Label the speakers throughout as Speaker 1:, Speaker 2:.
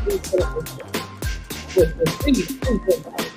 Speaker 1: do fellowship with really true good knowledge.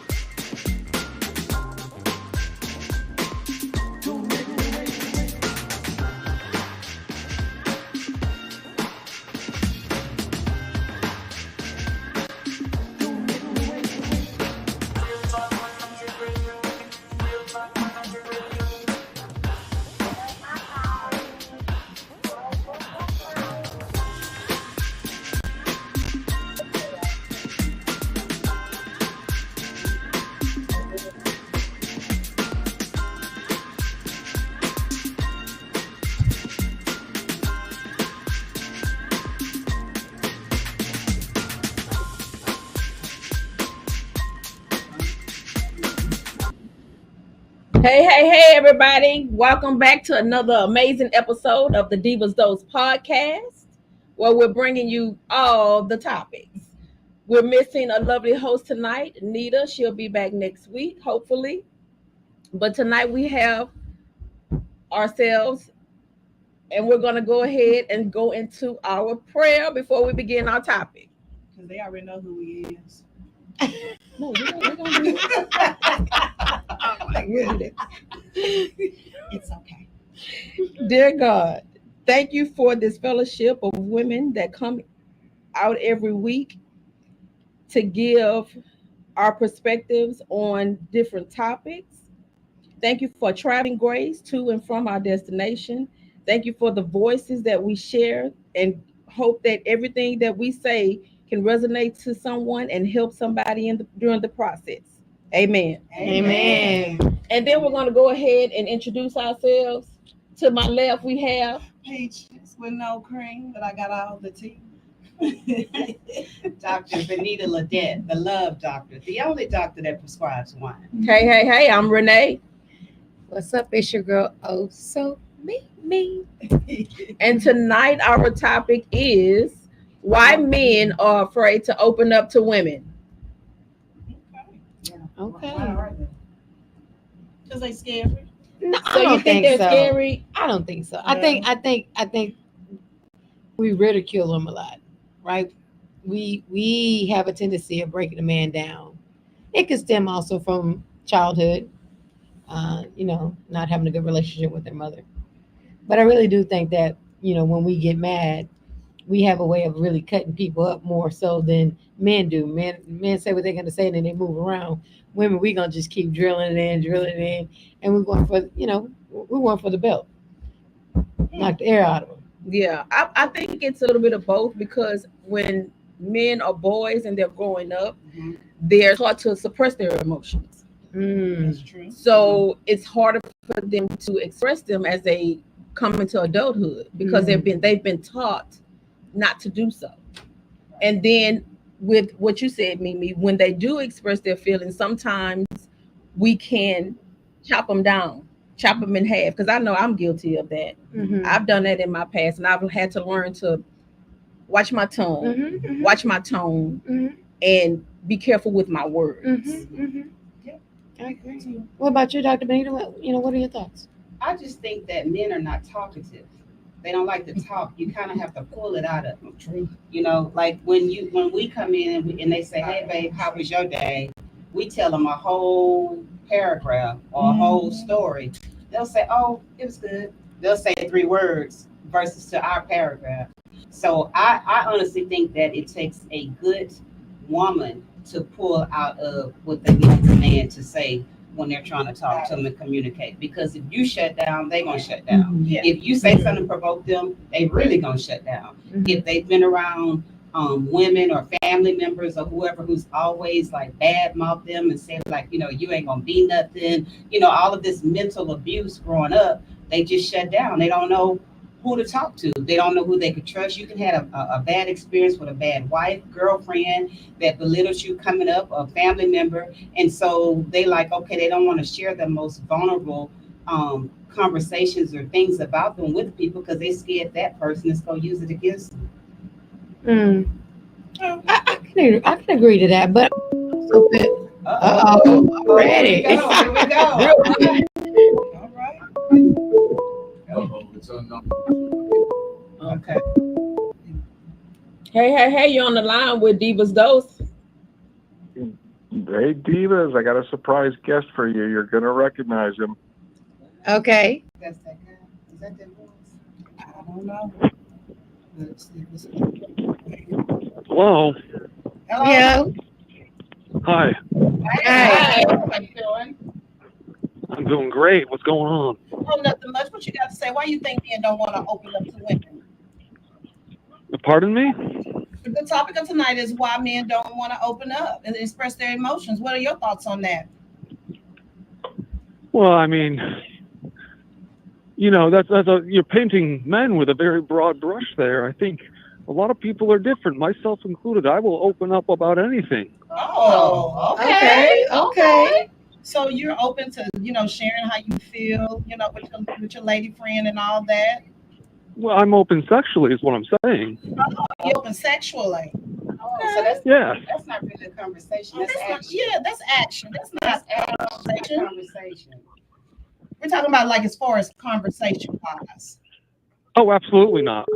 Speaker 1: Hey, everybody. Welcome back to another amazing episode of the Diva'S podcast, where we're bringing you all the topics. We're missing a lovely host tonight, Nita. She'll be back next week, hopefully. But tonight we have ourselves, and we're going to go ahead and go into our prayer before we begin our topic.
Speaker 2: Because they already know who he is.
Speaker 1: No, we're going to do it.
Speaker 2: It's okay.
Speaker 1: Dear God, thank you for this fellowship of women that come out every week to give our perspectives on different topics. Thank you for traveling grace to and from our destination. Thank you for the voices that we share, and hope that everything that we say can resonate to someone and help somebody during the process. Amen.
Speaker 2: Amen.
Speaker 1: And then we're going to go ahead and introduce ourselves. To my left, we have
Speaker 2: Peaches with no cream, but I got all the tea.
Speaker 3: Dr. Benita Ledette, the love doctor, the only doctor that prescribes wine.
Speaker 1: Hey, I'm Renee.
Speaker 4: What's up? It's your girl, Oh So Me.
Speaker 1: And tonight our topic is why men are afraid to open up to women.
Speaker 4: Okay.
Speaker 2: Because they scary.
Speaker 4: No,
Speaker 1: So
Speaker 4: I don't
Speaker 1: you think they're
Speaker 4: so.
Speaker 1: scary?
Speaker 4: I don't think so.
Speaker 2: No.
Speaker 4: I think we ridicule them a lot, right? We have a tendency of breaking a man down. It could stem also from childhood, not having a good relationship with their mother. But I really do think that, when we get mad, we have a way of really cutting people up more so than men do. Men say what they're gonna say and then they move around. Women, we're gonna just keep drilling it in, and we're going for the belt. Knock the air out of them.
Speaker 1: Yeah, I think it's a little bit of both, because when men are boys and they're growing up, they're taught to suppress their emotions.
Speaker 2: That's true.
Speaker 1: So it's harder for them to express them as they come into adulthood, because they've been taught not to do so. And then with what you said, Mimi, when they do express their feelings, sometimes we can chop them in half, because I know I'm guilty of that. I've done that in my past, and I've had to learn to watch my tongue, watch my tone, and be careful with my words.
Speaker 4: I agree. What about you, Dr. Benita? What are your thoughts?
Speaker 3: I just think that men are not talkative. They don't like to talk. You kind of have to pull it out of them.
Speaker 1: True.
Speaker 3: Like when we come in and they say, "Hey, babe, how was your day?" We tell them a whole paragraph or a whole story. They'll say, "Oh, it was good." They'll say 3 words versus to our paragraph. So I honestly think that it takes a good woman to pull out of what they need the man to say when they're trying to talk to them and communicate. Because if you shut down, they're going to shut down.
Speaker 2: Yeah.
Speaker 3: If you say something to provoke them, they really going to shut down. If they've been around women or family members or whoever who's always like bad mouth them and say like, you ain't going to be nothing, all of this mental abuse growing up, they just shut down. They don't know who to talk to. They don't know who they could trust. You can have a bad experience with a bad wife, girlfriend that belittles you coming up, a family member. And so they like, okay, they don't want to share the most vulnerable conversations or things about them with people because they scared that person is going to use it against them.
Speaker 4: I can agree to that, but so already.
Speaker 3: Here we go.
Speaker 2: All right.
Speaker 5: It's unknown.
Speaker 1: Okay. Hey, you're on the line with Divas Dose.
Speaker 5: Hey, Divas, I got a surprise guest for you. You're going to recognize him.
Speaker 4: Okay.
Speaker 3: That's that guy. Is that their voice? I don't know. Let's see.
Speaker 5: Hello.
Speaker 3: Hello.
Speaker 4: Yeah.
Speaker 5: Hi.
Speaker 3: Hey. How you doing?
Speaker 5: I'm doing great. What's going on?
Speaker 2: Oh, nothing much. What you got to say? Why you think men don't want to open up to women?
Speaker 5: Pardon me?
Speaker 2: The topic of tonight is why men don't want to open up and express their emotions. What are your thoughts on that?
Speaker 5: Well, I mean, you know, you're painting men with a very broad brush there. I think a lot of people are different, myself included. I will open up about anything.
Speaker 2: Oh,
Speaker 4: Okay.
Speaker 2: So you're open to, sharing how you feel, with your lady friend and all that?
Speaker 5: Well, I'm open sexually is what I'm saying.
Speaker 2: You're open sexually.
Speaker 3: Oh, so that's not really a conversation. That's action.
Speaker 2: That's action. That's not conversation.
Speaker 3: Conversation.
Speaker 2: We're talking about like as far as conversation wise.
Speaker 5: Oh, absolutely not.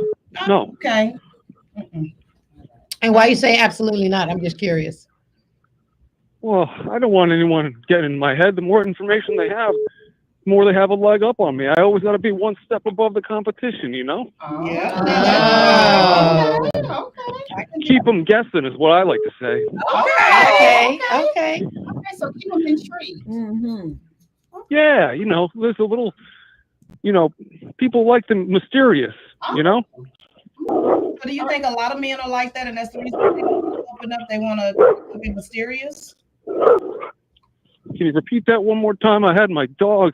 Speaker 5: No.
Speaker 2: Okay. Mm-mm.
Speaker 4: And why you say absolutely not? I'm just curious.
Speaker 5: Well, I don't want anyone getting in my head. The more information they have, the more they have a leg up on me. I always got to be one step above the competition, you know?
Speaker 3: Oh.
Speaker 2: Yeah.
Speaker 3: Okay.
Speaker 5: Keep them guessing is what I like to say.
Speaker 4: Okay.
Speaker 3: So keep them intrigued.
Speaker 1: Mm-hmm.
Speaker 5: Yeah, you know, there's a little, you know, people like the mysterious, you know?
Speaker 2: So do you think a lot of men are like that, and that's the reason why they open up? They want to be mysterious.
Speaker 5: Can you repeat that one more time? I had my dog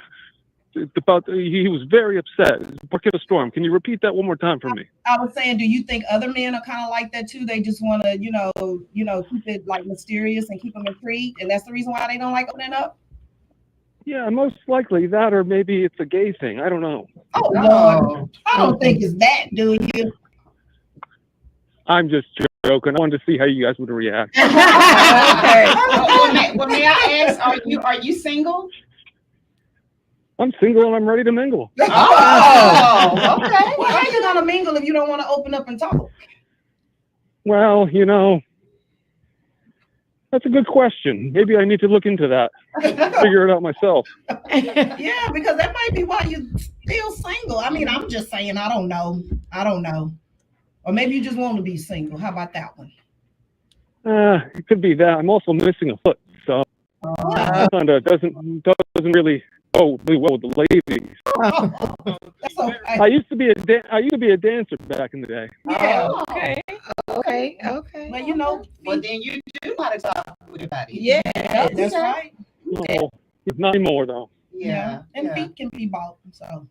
Speaker 5: he was very upset. Bark at a storm. Can you repeat that one more time for me?
Speaker 2: I was saying, do you think other men are kind of like that too? They just want to, keep it like mysterious and keep them intrigued, and that's the reason why they don't like opening up.
Speaker 5: Yeah, most likely that, or maybe it's a gay thing. I don't know.
Speaker 2: Oh Lord, I don't think it's that, do you?
Speaker 5: I'm just joking. I wanted to see how you guys would react.
Speaker 2: Okay.
Speaker 3: Well, may I ask, are you single?
Speaker 5: I'm single and I'm ready to mingle.
Speaker 2: Oh, okay. Well, how are you gonna mingle if you don't want to open up and talk?
Speaker 5: Well, you know, that's a good question. Maybe I need to look into that. Figure it out myself.
Speaker 2: Yeah, because that might be why you're still single. I mean, I'm just saying, I don't know. Or maybe you just want to be single. How about that one?
Speaker 5: It could be that. I'm also missing a foot, so kind of doesn't really go really well with the ladies.
Speaker 2: That's okay.
Speaker 5: I used to be a dancer back in the day.
Speaker 2: Yeah.
Speaker 4: Okay.
Speaker 2: Well,
Speaker 3: Well, then you do know how to talk with everybody.
Speaker 2: yeah, that's right.
Speaker 5: No, not anymore though.
Speaker 3: Yeah.
Speaker 2: And feet can be bought. So,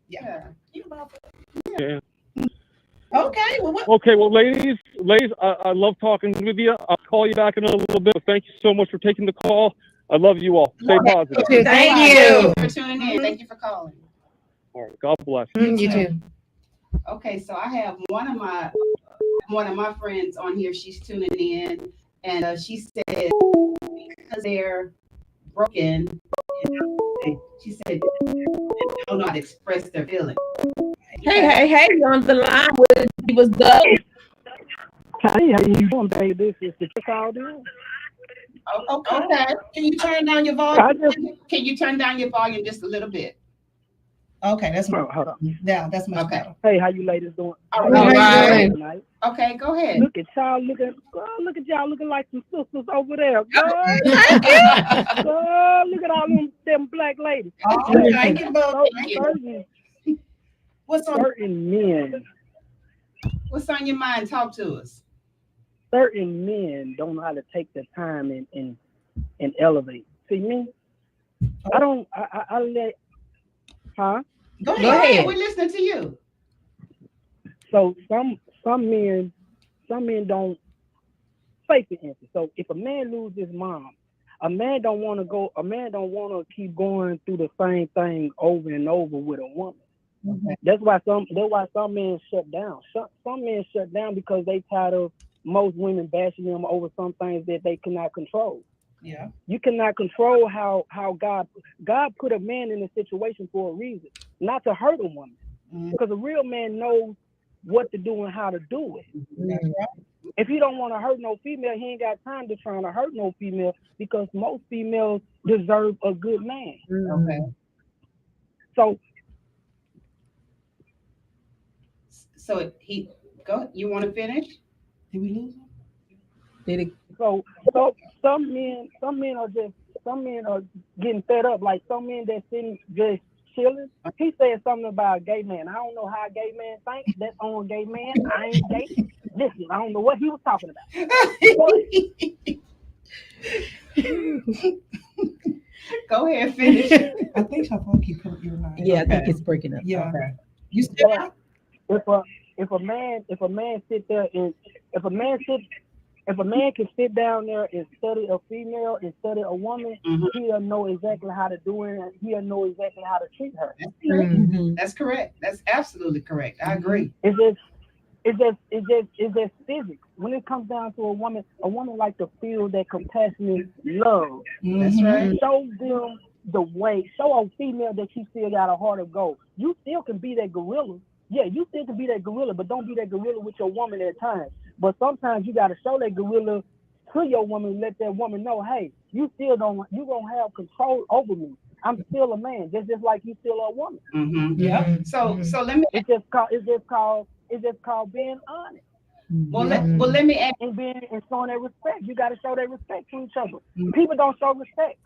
Speaker 3: Yeah.
Speaker 2: you bought it.
Speaker 5: Yeah.
Speaker 2: Okay. Well, what?
Speaker 5: Okay, well, ladies, I love talking with you. I'll call you back in a little bit. But thank you so much for taking the call. I love you all. Stay positive.
Speaker 4: Thank
Speaker 3: Thank
Speaker 4: you.
Speaker 3: you for tuning in. Thank you for calling.
Speaker 5: All right. God bless.
Speaker 4: You too.
Speaker 3: Okay, so I have one of my friends on here. She's tuning in, and she said because they're broken, she said they don't know how to express their feelings.
Speaker 1: Hey, you're on the line with Divas Dose.
Speaker 6: Hey, how you doing, baby? This is the chick out there.
Speaker 3: Okay.
Speaker 2: Can you turn down your volume?
Speaker 3: Can you turn down your volume just a little bit?
Speaker 2: Okay, that's
Speaker 6: Oh, hold on.
Speaker 2: yeah, that's much
Speaker 3: Okay.
Speaker 2: better.
Speaker 6: Hey, how you ladies doing?
Speaker 3: All
Speaker 4: All right.
Speaker 6: Tonight?
Speaker 3: Okay, go ahead.
Speaker 6: Look at y'all looking. Girl, look at y'all looking like some sisters over there. Girl, girl, look at all them black ladies.
Speaker 2: Thank you, Bob. What's on?
Speaker 6: Certain men
Speaker 3: What's on your mind? Talk to us.
Speaker 6: certain men don't know how to take the time and elevate. See me? I let, huh?
Speaker 2: Go
Speaker 4: Go
Speaker 2: ahead.
Speaker 4: ahead.
Speaker 3: We're listening to you.
Speaker 6: So some men don't face the answer. So if a man loses his mom, a man don't want to keep going through the same thing over and over with a woman.
Speaker 2: Mhm.
Speaker 6: That's why some men shut down. Some men shut down because they tired of most women bashing them over some things that they cannot control.
Speaker 2: Yeah.
Speaker 6: You cannot control how God put a man in a situation for a reason, not to hurt a woman.
Speaker 2: Mhm.
Speaker 6: Because a real man knows what to do and how to do it.
Speaker 2: That's right.
Speaker 6: If he don't want to hurt no female, he ain't got time to try to hurt no female because most females deserve a good man.
Speaker 3: Okay.
Speaker 6: So
Speaker 3: So he go. You want to finish?
Speaker 2: Did we lose him?
Speaker 1: Did it?
Speaker 6: so some men are getting fed up. Like some men that's sitting just chilling. He said something about a gay man. I don't know how a gay man thinks. That's on a gay man. I ain't gay. Listen, I don't know what he was talking about.
Speaker 3: Go ahead, finish.
Speaker 2: I think her phone keep coming in and out.
Speaker 1: Yeah, I think
Speaker 3: Okay.
Speaker 1: it's breaking up.
Speaker 2: Yeah.
Speaker 3: Okay. You still out?
Speaker 6: If a man sit there and if a man can sit down there and study a female and study a woman,
Speaker 3: Mhm.
Speaker 6: he'll know exactly how to do it. And he'll know exactly how to treat her.
Speaker 3: That's correct.
Speaker 1: Mhm.
Speaker 3: That's correct. That's absolutely correct. I agree.
Speaker 6: It's just physics. When it comes down to a woman like to feel that compassionate love.
Speaker 3: That's right.
Speaker 6: Show them the way. Show a female that she still got a heart of gold. You still can be that gorilla. Yeah, you still can be that gorilla, but don't be that gorilla with your woman at times. But sometimes you got to show that gorilla to your woman, let that woman know, hey, you gonna have control over me. I'm still a man, just like you still a woman.
Speaker 3: Mm-hmm.
Speaker 2: Yeah.
Speaker 3: So let me
Speaker 6: It's just called being honest
Speaker 3: let me ask.
Speaker 6: and showing that respect. You got to show that respect to each other. People don't show respect.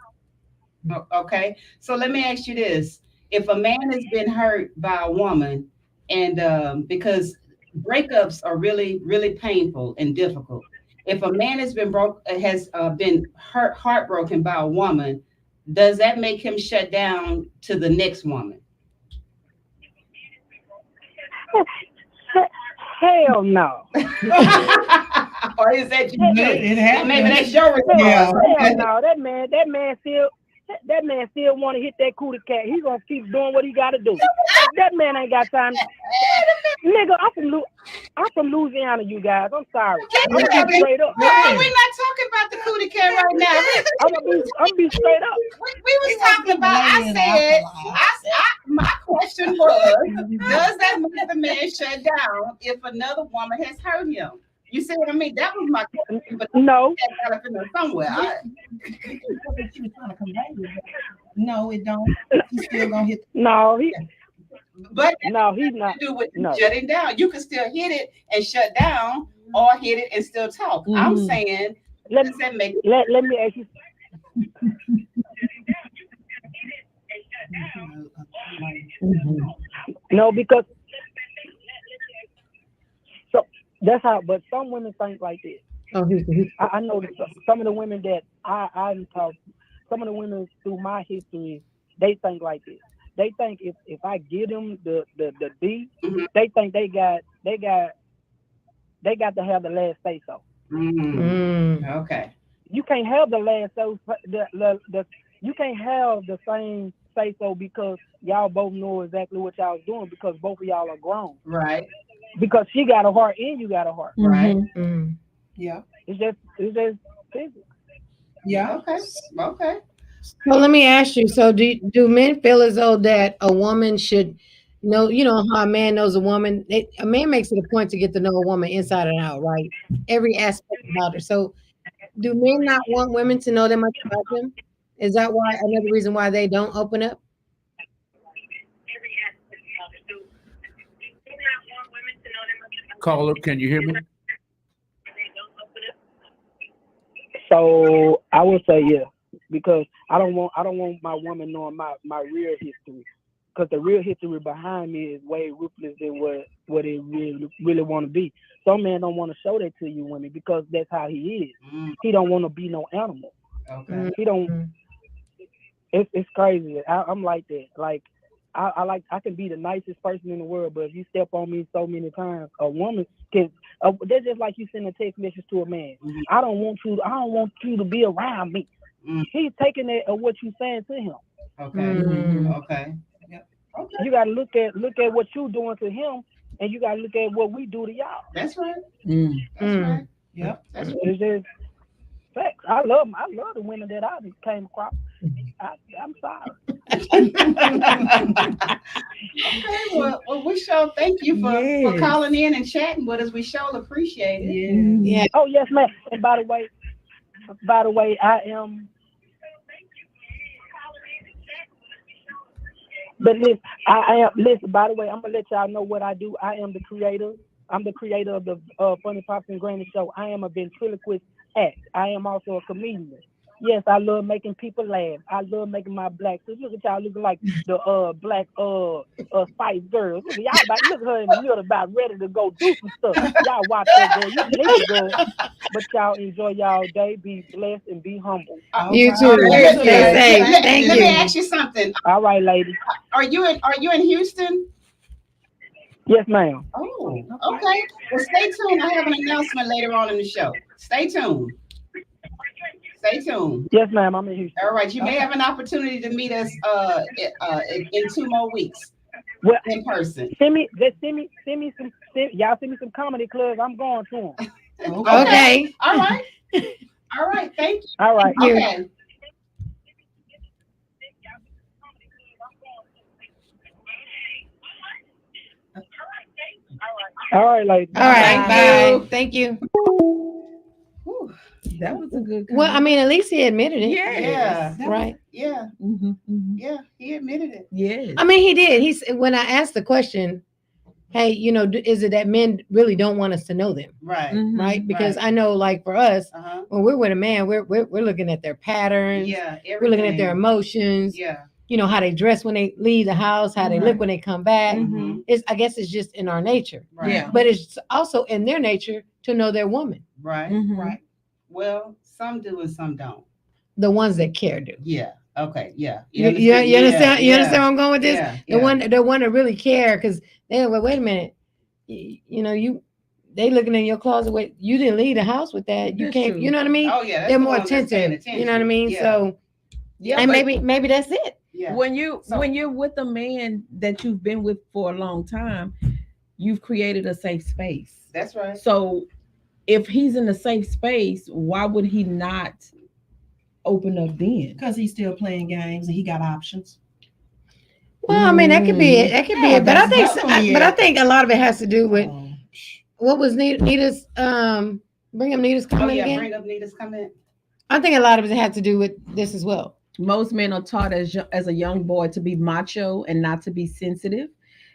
Speaker 3: Okay. So let me ask you this: if a man has been hurt by a woman, and because breakups are really, really painful and difficult. If a man has been heartbroken by a woman, does that make him shut down to the next woman?
Speaker 6: Hell no.
Speaker 3: Or is that
Speaker 2: It happened.
Speaker 3: maybe that's your response?
Speaker 2: Yeah.
Speaker 6: Hell no. That man still want to hit that cootie cat. He's gonna keep doing what he got to do. That man ain't got time. Nigga, I'm from Louisiana, you guys. I'm sorry. I'm gonna be straight up.
Speaker 3: No, we're not talking about the cootie cat right now.
Speaker 6: I'm gonna be straight up.
Speaker 3: We was talking about. I said. My question was, does that make the man shut down if another woman has hurt him? You see what I mean? That was my question, but
Speaker 6: No.
Speaker 3: that got up in there somewhere.
Speaker 2: No, it don't. He's still gonna hit.
Speaker 6: No, he's
Speaker 3: But
Speaker 6: not.
Speaker 3: to do with
Speaker 6: No.
Speaker 3: shutting down. You can still hit it and shut down, or hit it and still talk. I'm saying,
Speaker 6: Let
Speaker 3: does that make
Speaker 6: me ask you. No, because so that's how. But some women think like this.
Speaker 1: Oh,
Speaker 6: I know that some of the women that I talk, some of the women through my history, they think like this. They think if I give them the D, they think they got to have the last say so.
Speaker 3: Okay.
Speaker 6: You can't have the last so you can't have the same say so because y'all both know exactly what y'all doing because both of y'all are grown.
Speaker 3: Right.
Speaker 6: Because she got a heart and you got a heart.
Speaker 3: Right.
Speaker 2: Yeah.
Speaker 6: It's just physics.
Speaker 2: Yeah.
Speaker 3: Okay.
Speaker 4: Well, let me ask you. So, do men feel as though that a woman should know? You know how a man knows a woman. A man makes it a point to get to know a woman inside and out, right? Every aspect about her. So, do men not want women to know that much about them? Is that why another reason why they don't open up?
Speaker 7: Caller, can you hear me?
Speaker 6: So I would say yeah, because I don't want my woman knowing my real history, because the real history behind me is way ruthless than what it really want to be. Some men don't want to show that to you, women, because that's how he is. He don't want to be no animal.
Speaker 3: Okay.
Speaker 6: He don't. It's crazy. I'm like that. Like I can be the nicest person in the world, but if you step on me so many times, a woman can. That's just like you send a text message to a man. I don't want you to be around me. He's taking that of what you saying to him.
Speaker 3: Okay. Okay. Yep. Okay.
Speaker 6: You gotta look at what you doing to him, and you gotta look at what we do to y'all.
Speaker 3: That's right. That's right. Yep. That's right.
Speaker 6: It's just facts. I love the women that I came across. I'm sorry.
Speaker 3: Okay, well, we sure thank you for
Speaker 1: Yes.
Speaker 3: calling in and chatting with us. We sure appreciate it.
Speaker 2: Yeah.
Speaker 4: Yeah.
Speaker 6: Oh yes, ma'am. And by the way, I am. But listen, I am. Listen, by the way, I'm gonna let y'all know what I do. I am the creator. I'm the creator of the Funny Pops and Granny Show. I am a ventriloquist act. I am also a comedian. Yes, I love making people laugh. I love making my black sisters. Look at y'all looking like the black Spice Girls. Look at her in the middle about ready to go do some stuff. Y'all watch that girl. You sleepy girl. But y'all enjoy y'all day. Be blessed and be humble.
Speaker 4: You too.
Speaker 2: Okay.
Speaker 4: Stay safe. Thank
Speaker 3: Let me
Speaker 4: you.
Speaker 3: ask you something.
Speaker 6: All right, ladies.
Speaker 3: Are you in Houston?
Speaker 6: Yes, ma'am.
Speaker 3: Oh, okay. Well, stay tuned. I have an announcement later on in the show. Stay tuned. Stay tuned.
Speaker 6: Yes, ma'am. I'm in Houston.
Speaker 3: All right. You may have an opportunity to meet us in 2 more weeks
Speaker 6: Well,
Speaker 3: in person.
Speaker 6: send me some. Y'all send me some comedy clubs. I'm going to them.
Speaker 4: Okay.
Speaker 3: All right. All right. Thank you.
Speaker 6: All right.
Speaker 4: you.
Speaker 3: Okay.
Speaker 6: All right, ladies.
Speaker 4: All right.
Speaker 1: Thank
Speaker 4: Bye. Thank you.
Speaker 3: Whew.
Speaker 1: That was a good.
Speaker 4: Well, I mean, at least he admitted it.
Speaker 1: Yes.
Speaker 3: Yeah.
Speaker 4: Right.
Speaker 3: Yeah. Yeah. He admitted it.
Speaker 1: Yes.
Speaker 4: I mean, he did. He's when I asked the question, hey, is it that men really don't want us to know them?
Speaker 3: Right.
Speaker 1: Mhm.
Speaker 4: Right? Because
Speaker 3: Right.
Speaker 4: I know, like for us,
Speaker 3: Uh-huh.
Speaker 4: when we're with a man, we're looking at their patterns.
Speaker 3: Yeah.
Speaker 4: We're looking at their
Speaker 3: everything.
Speaker 4: emotions.
Speaker 3: Yeah.
Speaker 4: How they dress when they leave the house, how they look when they come back.
Speaker 3: Mhm.
Speaker 4: I guess it's just in our nature.
Speaker 3: Right.
Speaker 1: Yeah.
Speaker 4: But it's also in their nature to know their woman.
Speaker 3: Right.
Speaker 1: Mhm.
Speaker 3: Right. Well, some do and some don't.
Speaker 4: The ones that care do.
Speaker 3: Yeah. Okay. Yeah.
Speaker 4: You understand? You understand where I'm going with this?
Speaker 3: Yeah.
Speaker 4: The one that really care because they wait a minute. They looking in your closet. Wait, you didn't leave the house with that. You
Speaker 1: That's
Speaker 4: can't.
Speaker 1: true.
Speaker 4: You know what I mean?
Speaker 3: Oh yeah. That's
Speaker 4: They're
Speaker 3: the
Speaker 4: more
Speaker 3: ones that's paying
Speaker 4: attentive. You know what I mean?
Speaker 3: Yeah.
Speaker 4: So
Speaker 1: Yeah,
Speaker 4: and
Speaker 1: but
Speaker 4: maybe that's it.
Speaker 3: Yeah.
Speaker 1: when you're
Speaker 3: So-
Speaker 1: with a man that you've been with for a long time, you've created a safe space.
Speaker 3: That's right.
Speaker 1: So if he's in a safe space, why would he not open up then?
Speaker 2: Because he's still playing games and he got options.
Speaker 4: Well, I mean that could be it. That could be
Speaker 2: Yeah,
Speaker 4: it. But I
Speaker 2: that's
Speaker 4: think,
Speaker 2: definitely
Speaker 4: I
Speaker 2: it.
Speaker 4: think a lot of it has to do with
Speaker 2: Oh.
Speaker 4: what was Nita's. Bring up Nita's
Speaker 3: Oh
Speaker 4: comment
Speaker 3: yeah.
Speaker 4: again.
Speaker 3: Bring up Nita's comment.
Speaker 4: I think a lot of it had to do with this as well.
Speaker 1: Most men are taught as a young boy to be macho and not to be sensitive,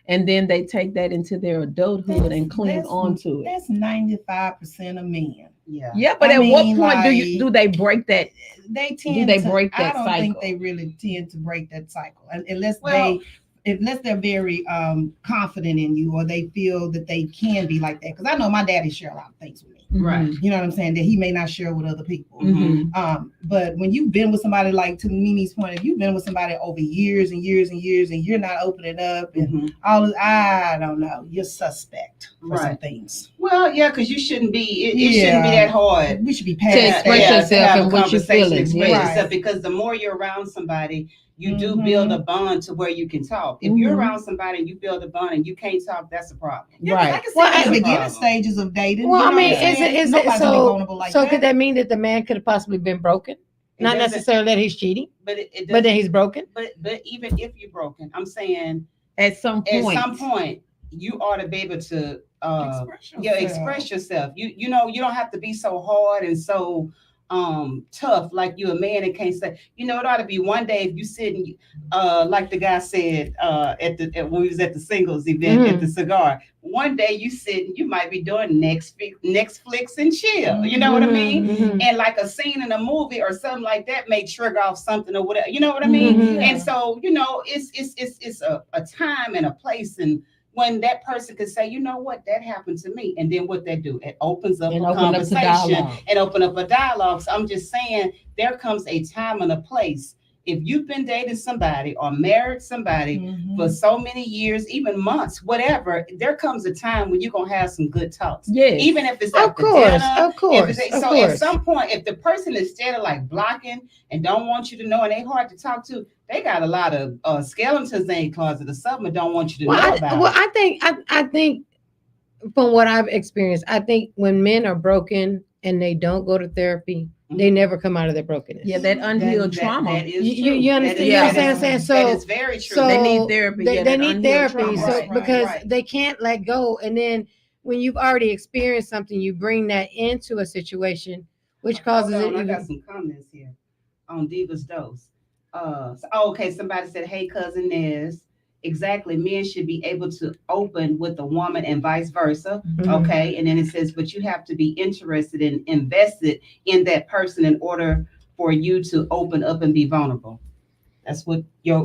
Speaker 1: and then they take that into their adulthood and cling on to it.
Speaker 2: That's 95% of men.
Speaker 3: Yeah.
Speaker 1: Yeah, but
Speaker 2: I
Speaker 1: at what
Speaker 2: mean,
Speaker 1: point
Speaker 2: like,
Speaker 1: do they break that?
Speaker 2: They tend
Speaker 1: they
Speaker 2: to,
Speaker 1: break that
Speaker 2: I don't think
Speaker 1: cycle?
Speaker 2: they really tend to break that cycle unless
Speaker 3: Well-
Speaker 2: they're very confident in you or they feel that they can be like that. Because I know my daddy share a lot of things with me.
Speaker 3: Right.
Speaker 2: You know what I'm saying? That he may not share with other people.
Speaker 1: Mhm.
Speaker 2: But when you've been with somebody, like to Mimi's point, if you've been with somebody over years and years and years and you're not opening up and
Speaker 3: Mhm.
Speaker 2: I don't know, you're suspect for some
Speaker 3: Right.
Speaker 2: things.
Speaker 3: Well, yeah, because you shouldn't be. It shouldn't be that hard.
Speaker 2: We should be
Speaker 1: To
Speaker 2: past
Speaker 1: express
Speaker 2: that.
Speaker 1: yourself
Speaker 3: have a
Speaker 1: and what you're
Speaker 3: conversation,
Speaker 1: feeling,
Speaker 3: express
Speaker 1: yes.
Speaker 3: yourself, because the more you're around somebody, you do
Speaker 2: Mhm.
Speaker 3: build a bond to where you can talk. If you're
Speaker 1: Mhm.
Speaker 3: around somebody and you build a bond and you can't talk, that's a problem.
Speaker 2: Yeah, 'cause I
Speaker 1: Right.
Speaker 2: can see
Speaker 4: Well,
Speaker 2: in the
Speaker 3: that's a
Speaker 2: beginning
Speaker 3: problem.
Speaker 2: stages of dating.
Speaker 4: Well,
Speaker 2: you
Speaker 4: I
Speaker 2: know
Speaker 4: mean,
Speaker 2: what I'm saying?
Speaker 4: is it
Speaker 2: Nobody's gonna be vulnerable like
Speaker 4: so
Speaker 2: that.
Speaker 4: could that mean that the man could have possibly been broken?
Speaker 3: It
Speaker 4: Not
Speaker 3: doesn't-
Speaker 4: necessarily that he's cheating,
Speaker 3: But it
Speaker 4: but that
Speaker 3: doesn't.
Speaker 4: he's broken.
Speaker 3: But even if you're broken, I'm saying
Speaker 1: At some
Speaker 3: at
Speaker 1: point.
Speaker 3: some point you ought to be able to express yourself. You know, you don't have to be so hard and so tough like you a man and can't say, it ought to be one day if you sitting like the guy said when we was at the singles event at the cigar, one day you sitting, you might be doing Netflix and chill. You know what I mean?
Speaker 4: Mhm.
Speaker 3: And like a scene in a movie or something like that may trigger off something or whatever. You know what I mean?
Speaker 4: Mhm.
Speaker 3: And so, it's a time and a place, and when that person could say, that happened to me, and then what they do, it opens up
Speaker 1: And
Speaker 3: a
Speaker 1: open up the
Speaker 3: conversation
Speaker 1: dialogue.
Speaker 3: and open up a dialogue. So I'm just saying, there comes a time and a place. If you've been dating somebody or married somebody for so many years, even months, whatever, there comes a time when you're gonna have some good talks.
Speaker 1: Yes.
Speaker 3: Even if it's
Speaker 4: Of
Speaker 3: after
Speaker 4: course,
Speaker 3: dinner,
Speaker 4: of course,
Speaker 3: if
Speaker 4: of
Speaker 3: so
Speaker 4: course.
Speaker 3: at some point, if the person is steady like blocking and don't want you to know and they hard to talk to, they got a lot of skeletons in their closet or something and don't want you to know about.
Speaker 4: I think from what I've experienced, I think when men are broken, and they don't go to therapy, they never come out of their brokenness.
Speaker 1: Yeah, that unhealed trauma.
Speaker 3: That is
Speaker 4: You,
Speaker 3: true.
Speaker 4: you understand?
Speaker 1: Yeah.
Speaker 4: You understand what I'm saying? So
Speaker 3: that is very true.
Speaker 4: so
Speaker 1: They need therapy.
Speaker 4: They,
Speaker 1: Yeah,
Speaker 4: they
Speaker 1: that
Speaker 4: need
Speaker 1: unhealed
Speaker 4: therapy.
Speaker 1: trauma.
Speaker 4: So
Speaker 2: Right,
Speaker 4: because
Speaker 3: right.
Speaker 4: they can't let go, and then when you've already experienced something, you bring that into a situation, which causes
Speaker 3: Hold on,
Speaker 4: it
Speaker 3: I got
Speaker 4: even.
Speaker 3: some comments here on Diva'S Dose. Okay, somebody said, "Hey, cousin Nez, exactly. Men should be able to open with a woman and vice versa."
Speaker 4: Mhm.
Speaker 3: Okay, and then it says, "But you have to be interested and invested in that person in order for you to open up and be vulnerable." That's what your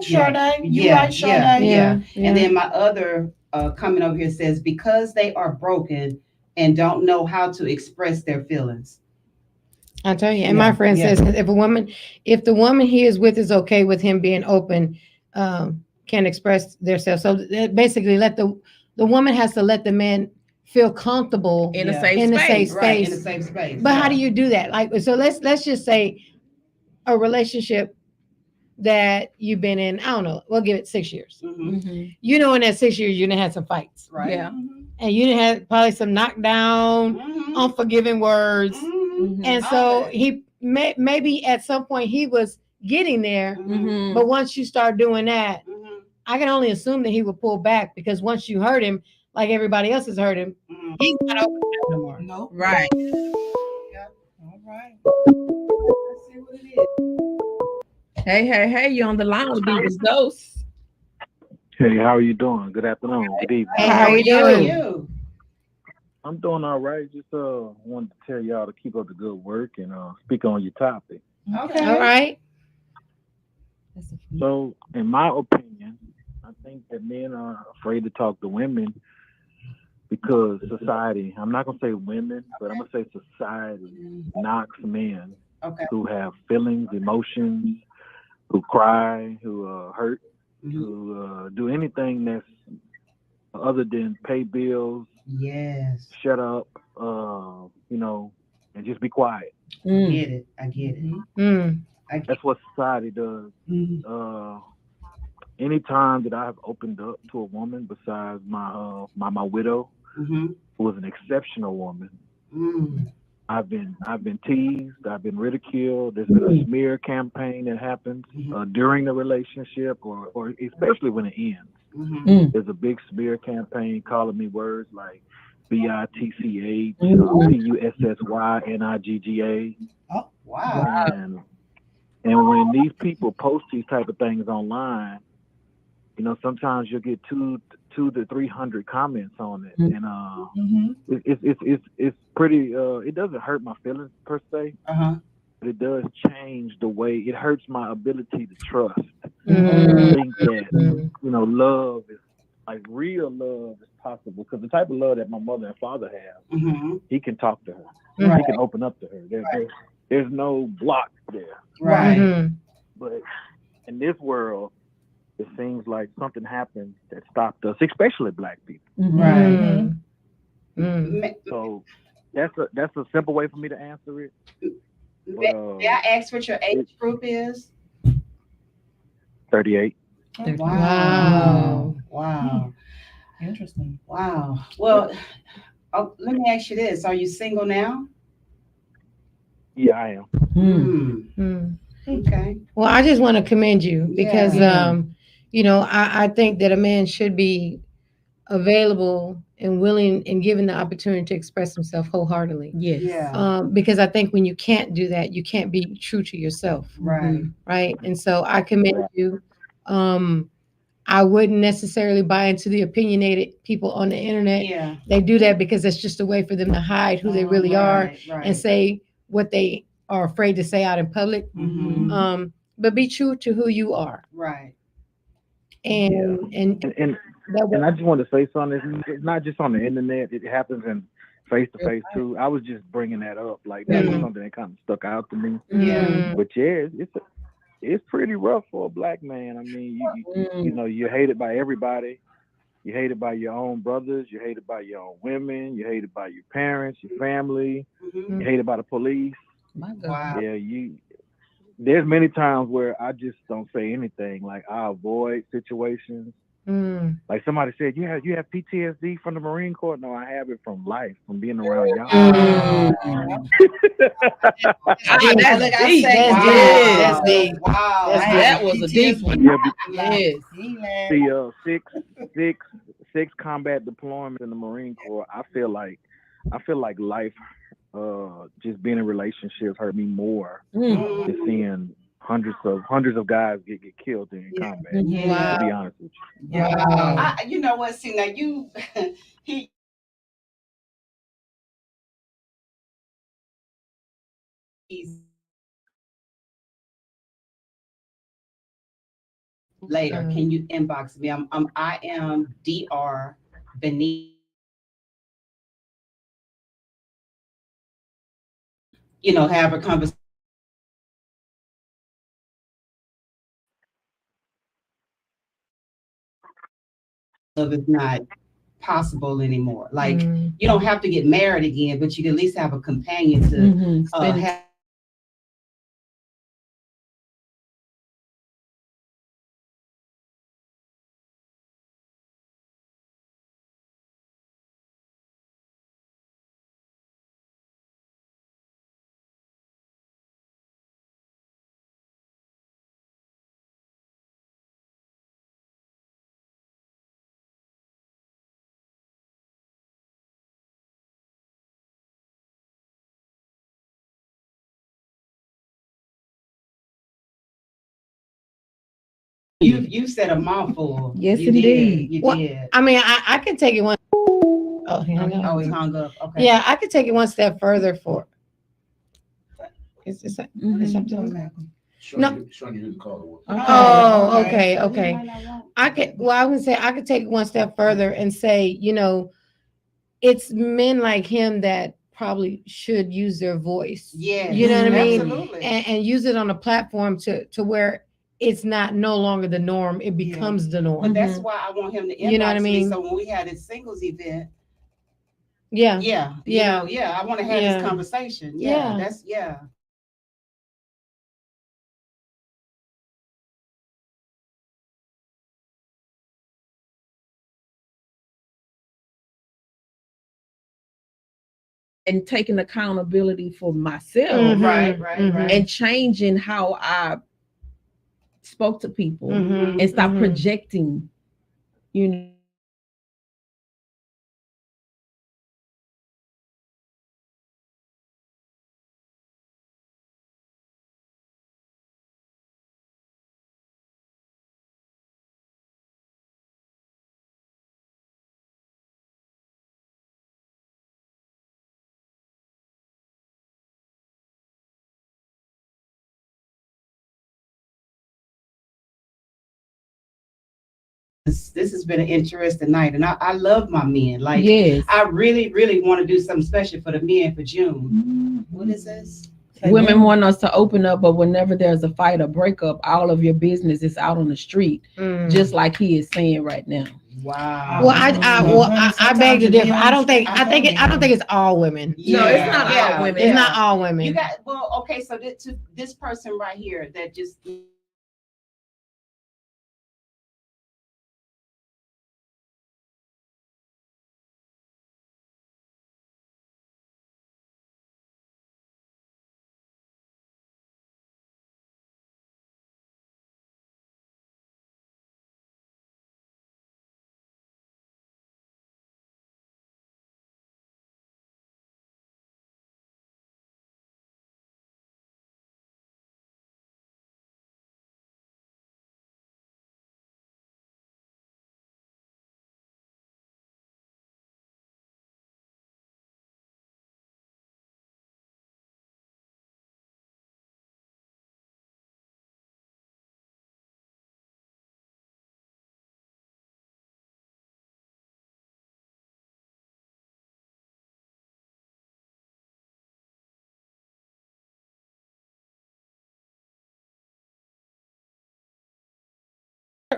Speaker 2: Sade, you
Speaker 3: yeah,
Speaker 2: right, Sade?
Speaker 3: yeah.
Speaker 4: Yeah.
Speaker 3: And then my other comment over here says, "Because they are broken and don't know how to express their feelings."
Speaker 4: I tell you, and
Speaker 3: Yeah,
Speaker 4: my friend
Speaker 3: yeah.
Speaker 4: says if the woman he is with is okay with him being open, can express themselves. So basically, let the woman has to let the man feel comfortable
Speaker 1: In a
Speaker 3: Yeah.
Speaker 1: safe
Speaker 4: in a
Speaker 1: space.
Speaker 4: safe
Speaker 3: Right, in a
Speaker 4: space.
Speaker 3: safe space.
Speaker 4: But how do you do that? Like, so let's just say a relationship that you've been in. I don't know. We'll give it 6 years.
Speaker 1: Mhm.
Speaker 4: You know, in that 6 years, you done had some fights,
Speaker 3: Right.
Speaker 1: Yeah.
Speaker 4: and you done had probably some knockdown,
Speaker 3: Mhm.
Speaker 4: unforgiving words.
Speaker 3: Mhm.
Speaker 4: And
Speaker 3: All
Speaker 4: so
Speaker 3: that.
Speaker 4: he maybe at some point he was getting there,
Speaker 1: Mhm.
Speaker 4: but once you start doing that,
Speaker 3: Mhm.
Speaker 4: I can only assume that he would pull back, because once you hurt him, like everybody else has hurt him,
Speaker 3: Mhm.
Speaker 4: he's not open no more.
Speaker 2: Nope.
Speaker 1: Right.
Speaker 2: All right.
Speaker 3: Let's see what it is.
Speaker 1: Hey, you on the line with Divas Dose.
Speaker 7: Hey, how are you doing? Good afternoon. Good evening.
Speaker 4: Hey,
Speaker 1: How are
Speaker 4: you
Speaker 3: How are
Speaker 4: doing?
Speaker 3: you?
Speaker 7: I'm doing all right. Just wanted to tell y'all to keep up the good work and speak on your topic.
Speaker 3: Okay.
Speaker 4: All right.
Speaker 7: So, in my opinion, I think that men are afraid to talk to women because society, I'm not going to say women, but I'm going to say society knocks men
Speaker 3: Okay.
Speaker 7: who have feelings, emotions, who cry, who hurt,
Speaker 3: Mhm.
Speaker 7: who do anything that's other than pay bills,
Speaker 3: Yes.
Speaker 7: shut up, and just be quiet.
Speaker 3: I get it. I get it.
Speaker 4: Mm.
Speaker 3: I get
Speaker 7: That's what society does.
Speaker 2: Mhm.
Speaker 7: Any time that I have opened up to a woman besides my widow,
Speaker 3: Mhm.
Speaker 7: who was an exceptional woman,
Speaker 3: Mm.
Speaker 7: I've been teased, I've been ridiculed. There's been a smear campaign that happens during the relationship, or especially when it ends.
Speaker 3: Mhm.
Speaker 7: There's a big smear campaign calling me words like bitch, pussynigga,
Speaker 2: Oh,
Speaker 3: Wow.
Speaker 7: and when these people post these type of things online, sometimes you'll get two to 300 comments on it, and
Speaker 2: mhm.
Speaker 7: it's pretty. It doesn't hurt my feelings per se,
Speaker 3: Uh-huh.
Speaker 7: but it does change the way it hurts my ability to trust.
Speaker 4: Mm.
Speaker 7: Think that love is like real love is possible, because the type of love that my mother and father have,
Speaker 3: Mhm.
Speaker 7: he can talk to her,
Speaker 4: Right.
Speaker 7: he can open up to her. There's no block there.
Speaker 3: Right.
Speaker 4: Mhm.
Speaker 7: But in this world, it seems like something happened that stopped us, especially black people.
Speaker 3: Right.
Speaker 4: Mm. Mm.
Speaker 3: Ma-
Speaker 7: So that's a simple way for me to answer it.
Speaker 3: May,
Speaker 7: But
Speaker 3: may I ask what your age group is?
Speaker 7: 38.
Speaker 4: Wow.
Speaker 3: Wow.
Speaker 2: Interesting.
Speaker 3: Wow. Well, let me ask you this. Are you single now?
Speaker 7: Yeah, I am.
Speaker 4: Mm.
Speaker 3: Okay.
Speaker 4: Well, I just want to commend you, because
Speaker 3: Yeah.
Speaker 4: I think that a man should be available and willing and given the opportunity to express himself wholeheartedly.
Speaker 1: Yes.
Speaker 3: Yeah.
Speaker 4: Because I think when you can't do that, you can't be true to yourself,
Speaker 3: Right.
Speaker 4: right? And so I commend you. I wouldn't necessarily buy into the opinionated people on the internet.
Speaker 3: Yeah.
Speaker 4: They do that because it's just a way for them to hide who they really are
Speaker 3: Right. Right.
Speaker 4: and say what they are afraid to say out in public.
Speaker 3: Mhm.
Speaker 4: But be true to who you are,
Speaker 3: Right.
Speaker 4: and
Speaker 7: And
Speaker 4: that way.
Speaker 7: and I just want to say something. It's not just on the internet. It happens in face to face too. I was just bringing that up. Like that was something that kind of stuck out to me.
Speaker 3: Yeah.
Speaker 7: But yeah, it's pretty rough for a black man. I mean, you're hated by everybody. You're hated by your own brothers. You're hated by your own women. You're hated by your parents, your family.
Speaker 3: Mhm.
Speaker 7: You're hated by the police.
Speaker 1: My God.
Speaker 3: Wow.
Speaker 7: Yeah, there's many times where I just don't say anything. Like I avoid situations. Like somebody said, you have PTSD from the Marine Corps. No, I have it from life, from being around y'all.
Speaker 1: That's deep.
Speaker 4: That's deep.
Speaker 2: Wow,
Speaker 1: That was a deep one.
Speaker 7: Yeah,
Speaker 1: Yes.
Speaker 7: six combat deployments in the Marine Corps. I feel like life, just being in relationships hurt me more than seeing hundreds of guys get killed in combat.
Speaker 3: Yeah.
Speaker 7: To be honest with you.
Speaker 3: Yeah.
Speaker 4: Wow.
Speaker 3: You know what? See, now he's later. Can you inbox me? I am Dr. Beneath. Have a conversation. Of it's not possible anymore. Like you don't have to get married again, but you can at least have a companion to have. You said a mouthful.
Speaker 1: Yes,
Speaker 3: you
Speaker 1: indeed.
Speaker 3: Did. You
Speaker 4: Well,
Speaker 3: did.
Speaker 4: I mean, I could take it one. Oh, he hung up.
Speaker 3: Oh, he hung up. Okay.
Speaker 4: Yeah, I could take it one step further for. Is something? No. Oh, okay. I could. Well, I would say I could take it one step further and say, it's men like him that probably should use their voice.
Speaker 3: Yeah.
Speaker 4: You know what I mean?
Speaker 3: Absolutely.
Speaker 4: And use it on a platform to where it's not no longer the norm. It becomes the norm.
Speaker 3: But that's why I want him to inbox
Speaker 4: You know what I mean?
Speaker 3: me. So when we had this singles event.
Speaker 4: Yeah.
Speaker 3: I want to have this conversation. That's
Speaker 1: And taking accountability for myself,
Speaker 3: right.
Speaker 1: and changing how I spoke to people and stop projecting,
Speaker 3: This has been an interesting night, and I love my men. Like,
Speaker 1: yes,
Speaker 3: I really, really want to do something special for the men for June. What is this?
Speaker 1: Women want us to open up, but whenever there's a fight or breakup, all of your business is out on the street, just like he is saying right now.
Speaker 3: Wow.
Speaker 4: Well, I beg to differ. I don't think it's all women.
Speaker 1: No, it's not all women.
Speaker 4: It's not all women.
Speaker 3: You got okay. So this person right here that just.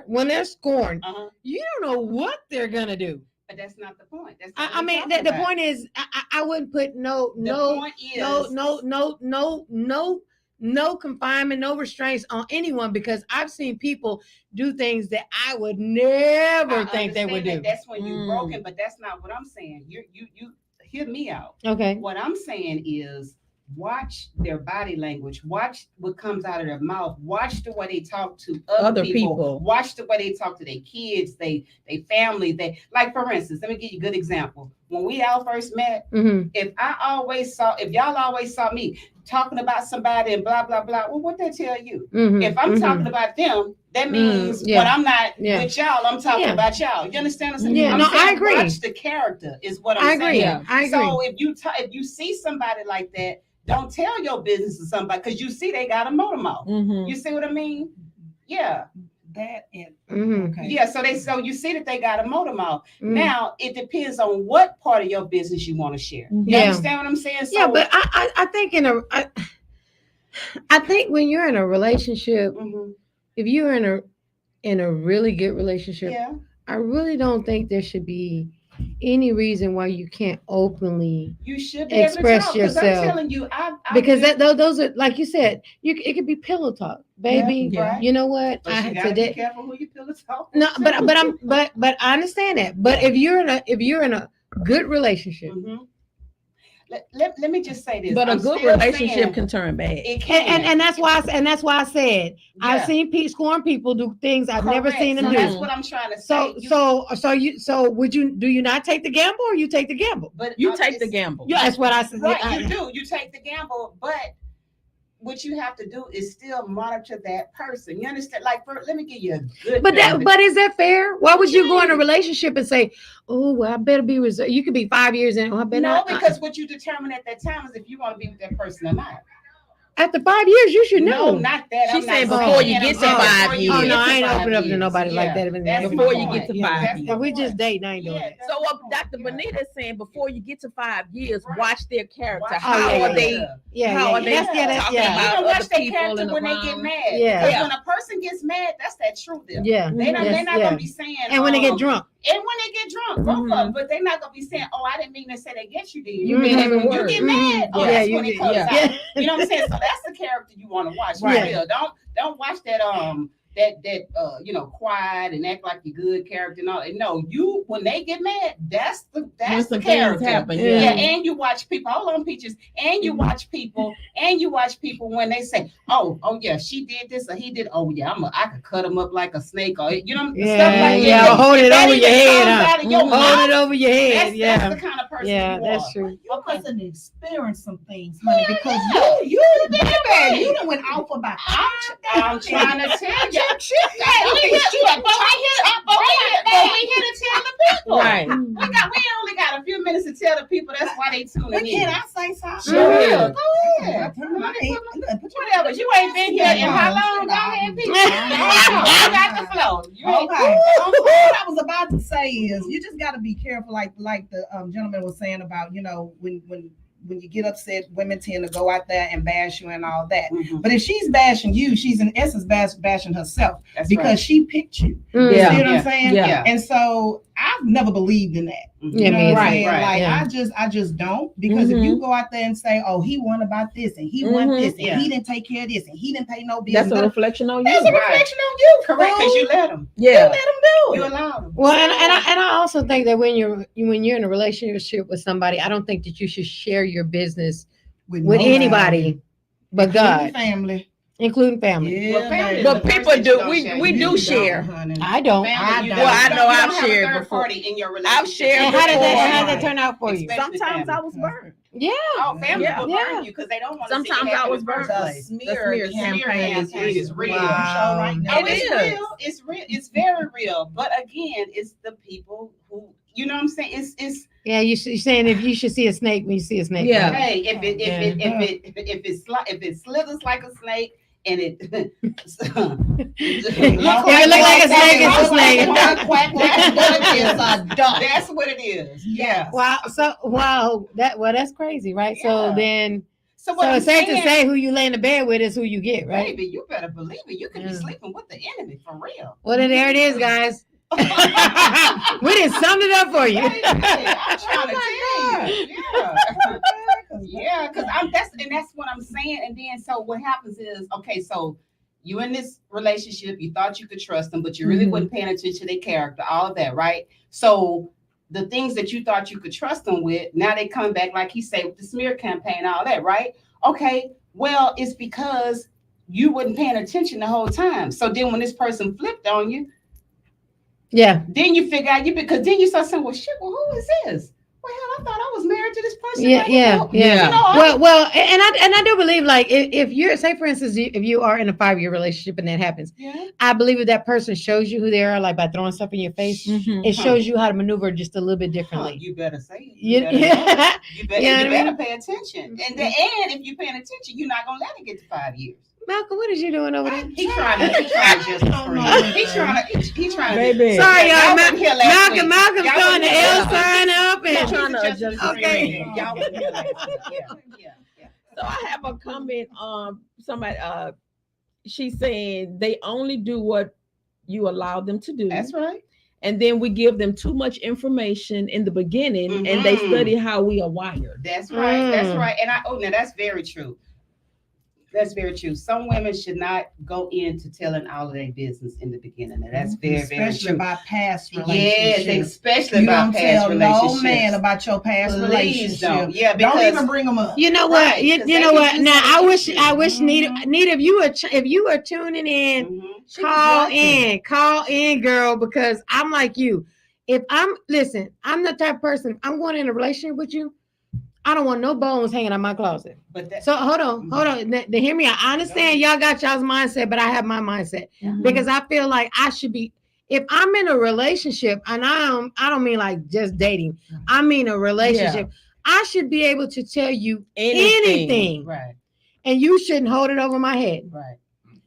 Speaker 4: When they're scorned, you don't know what they're gonna do.
Speaker 3: But that's not the point. That's
Speaker 4: I mean, the point is, I wouldn't put no no confinement, no restraints on anyone, because I've seen people do things that I would never think they would do.
Speaker 3: That's when you're broken, but that's not what I'm saying. You hear me out.
Speaker 4: Okay.
Speaker 3: What I'm saying is watch their body language, watch what comes out of their mouth, watch the way they talk to other people, watch the way they talk to their kids, they family. They, like, for instance, let me give you a good example. When we all first met, if y'all always saw me talking about somebody and blah blah blah, well, what that tell you? If I'm talking about them, that means when I'm not with y'all, I'm talking about y'all. You understand what I'm saying?
Speaker 4: Yeah, I agree.
Speaker 3: Watch the character is what I'm saying.
Speaker 4: I agree.
Speaker 3: So if you see somebody like that, don't tell your business to somebody, because you see they got a motor mouth. You see what I mean? Yeah.
Speaker 2: That and
Speaker 3: okay. Yeah, so you see that they got a motor mouth. Now it depends on what part of your business you want to share. You understand what I'm saying? So,
Speaker 4: yeah, but I think I think when you're in a relationship, if you're in a really good relationship, I really don't think there should be any reason why you can't openly express yourself. I'm telling you, because those are, like you said, it could be pillow talk, baby. You know what?
Speaker 3: But you gotta be careful who you pillow talk.
Speaker 4: No, but I understand that. But if you're in a good relationship.
Speaker 3: Let me just say this.
Speaker 1: But a good relationship can turn bad.
Speaker 3: It can.
Speaker 4: And that's why I said I've seen scorn people do things I've never seen them do.
Speaker 3: That's what I'm trying to say.
Speaker 4: So do you not take the gamble, or you take the gamble?
Speaker 3: But
Speaker 1: you take the gamble.
Speaker 4: Yeah, that's what I said.
Speaker 3: Right, you do. You take the gamble, but what you have to do is still monitor that person. You understand? Like, let me give you a good.
Speaker 4: But is that fair? Why would you go in a relationship and say, "Oh, well, I better be reserved"? You could be 5 years in. I better
Speaker 3: not. Because what you determine at that time is if you want to be with that person or not.
Speaker 4: After 5 years, you should know.
Speaker 3: No, not that.
Speaker 1: She's saying before you get to 5 years.
Speaker 4: Oh, no, I ain't opening up to nobody like that.
Speaker 1: Before you get to 5 years.
Speaker 4: We just dating. I ain't doing it.
Speaker 1: So what Dr. Bonita is saying, before you get to 5 years, watch their character.
Speaker 3: How
Speaker 1: are they talking about
Speaker 3: watch
Speaker 1: other
Speaker 3: their
Speaker 1: people
Speaker 3: character when they get mad.
Speaker 4: Yeah.
Speaker 3: Because when a person gets mad, that's that truth.
Speaker 4: Yeah.
Speaker 3: They're not gonna be saying.
Speaker 4: And when they get drunk.
Speaker 3: And when they get drunk, both of them, but they're not gonna be saying, "Oh, I didn't mean to say that against you, did you?"
Speaker 1: You
Speaker 3: get mad. Oh, that's when it comes out. You know what I'm saying? So that's the character you want to watch.
Speaker 4: Right.
Speaker 3: Real. Don't watch that quiet and act like you good character and all that. No, when they get mad, that's the character.
Speaker 1: Happen,
Speaker 3: and you watch people. Hold on, Peaches. And you watch people. When they say, "Oh yeah, she did this or he did." Oh yeah, I could cut him up like a snake, or stuff like that.
Speaker 4: Yeah, hold it over your head.
Speaker 3: Hold
Speaker 4: it over your head.
Speaker 3: That's the kind of person.
Speaker 4: Yeah,
Speaker 3: you
Speaker 4: that's
Speaker 3: are.
Speaker 4: true.
Speaker 2: You must have experienced some things, honey, because you done went off about.
Speaker 3: I'm trying to tell you. But we here to tell the people.
Speaker 1: Right.
Speaker 3: We only got a few minutes to tell the people. That's why they tuning in.
Speaker 2: Can I say something?
Speaker 3: Sure. Go ahead. Whatever. You ain't been here in how long? Go ahead, people. You got the flow.
Speaker 2: Okay. What I was about to say is, you just got to be careful, like the gentleman was saying about, when you get upset, women tend to go out there and bash you and all that. But if she's bashing you, she's in essence bashing herself.
Speaker 3: That's
Speaker 2: because
Speaker 3: right.
Speaker 2: She picked you. You see what I'm saying?
Speaker 1: Yeah.
Speaker 2: And so I've never believed in that. You know what I'm saying? Like, I just don't, because if you go out there and say, "Oh, he won about this and he won this and he didn't take care of this and he didn't pay no bills,"
Speaker 1: that's a reflection on you.
Speaker 2: That's a reflection on you.
Speaker 3: Correct, because you let him.
Speaker 2: You let him do it.
Speaker 3: You allow him.
Speaker 4: Well, and I also think that when you're in a relationship with somebody, I don't think that you should share your business with anybody but God, including family.
Speaker 2: Yeah,
Speaker 1: but people do. We do share.
Speaker 4: I don't.
Speaker 1: Well, I know I've shared before.
Speaker 3: In your
Speaker 1: I've shared.
Speaker 4: And how did that turn out for you?
Speaker 1: Sometimes I was burned.
Speaker 4: Yeah.
Speaker 3: Oh, family will burn you because they don't want to.
Speaker 1: Sometimes I was burned.
Speaker 2: The smear campaign
Speaker 3: is real.
Speaker 2: Wow. Right now.
Speaker 3: Oh, it's real. It's real. It's very real. But again, it's the people who, you know what I'm saying? It's
Speaker 4: yeah. You're saying if you should see a snake when you see a snake.
Speaker 1: Yeah.
Speaker 3: Hey, if it slithers like a snake. And it looks like
Speaker 4: a snake, it's a snake.
Speaker 3: That's what it is. Yeah.
Speaker 4: Wow. That's crazy, right?
Speaker 3: Yeah.
Speaker 4: So then,
Speaker 3: so
Speaker 4: it's safe to say who you lay in the bed with is who you get, right?
Speaker 3: Baby, you better believe it. You could be sleeping with the enemy for real.
Speaker 4: Well, then there it is, guys. We done summed it up for you.
Speaker 3: I'm trying to tell you. Yeah, because that's what I'm saying. And then so what happens is, okay, so you in this relationship, you thought you could trust them, but you really wasn't paying attention to their character, all of that, right? So the things that you thought you could trust them with, now they come back, like he said, with the smear campaign, all that, right? Okay, well, it's because you wasn't paying attention the whole time. So then when this person flipped on you, then you figure out because then you start saying, well, shit, well, who is this? Well, hell, I thought I was married to this person.
Speaker 4: Yeah.
Speaker 3: You know,
Speaker 4: Well, and I do believe, like, if you're, say for instance, if you are in a 5-year relationship and that happens, I believe if that person shows you who they are, like by throwing stuff in your face, it shows you how to maneuver just a little bit differently.
Speaker 3: You better say it.
Speaker 4: You
Speaker 3: better pay attention. And if you're paying attention, you're not gonna let it get to 5 years.
Speaker 4: Malcolm, what is you doing over there?
Speaker 3: He's trying to just He's trying to.
Speaker 1: Baby.
Speaker 4: Sorry, y'all. Malcolm's
Speaker 3: Y'all
Speaker 4: throwing the
Speaker 3: wasn't here
Speaker 4: L sign up and
Speaker 1: trying to adjust.
Speaker 4: Okay.
Speaker 3: Y'all wasn't here last week. Yeah.
Speaker 1: So I have a comment. Somebody. She's saying they only do what you allow them to do.
Speaker 3: That's right.
Speaker 1: And then we give them too much information in the beginning, and they study how we are wired.
Speaker 3: That's right. That's right. And now that's very true. That's very true. Some women should not go into telling all of their business in the beginning. And that's very, very
Speaker 2: especially
Speaker 3: true.
Speaker 2: about past relationships.
Speaker 3: Yes, especially
Speaker 2: you
Speaker 3: about
Speaker 2: don't
Speaker 3: past
Speaker 2: tell
Speaker 3: relationships.
Speaker 2: no man about your past
Speaker 3: Please
Speaker 2: relationship.
Speaker 3: don't. Yeah,
Speaker 2: Don't even bring them up.
Speaker 4: You know what?
Speaker 3: Right,
Speaker 4: You
Speaker 3: 'cause
Speaker 4: know
Speaker 3: they
Speaker 4: what?
Speaker 3: can
Speaker 4: Now
Speaker 3: just
Speaker 4: I wish Nita, if you are tuning in, call in, girl, because I'm like you. If I'm the type of person, I'm going in a relationship with you, I don't want no bones hanging out my closet. So hold on. They hear me out. I understand y'all got y'all's mindset, but I have my mindset because I feel like I should be. If I'm in a relationship, and I don't mean like just dating, I mean a relationship. I should be able to tell you anything,
Speaker 3: right?
Speaker 4: And you shouldn't hold it over my head,
Speaker 3: right?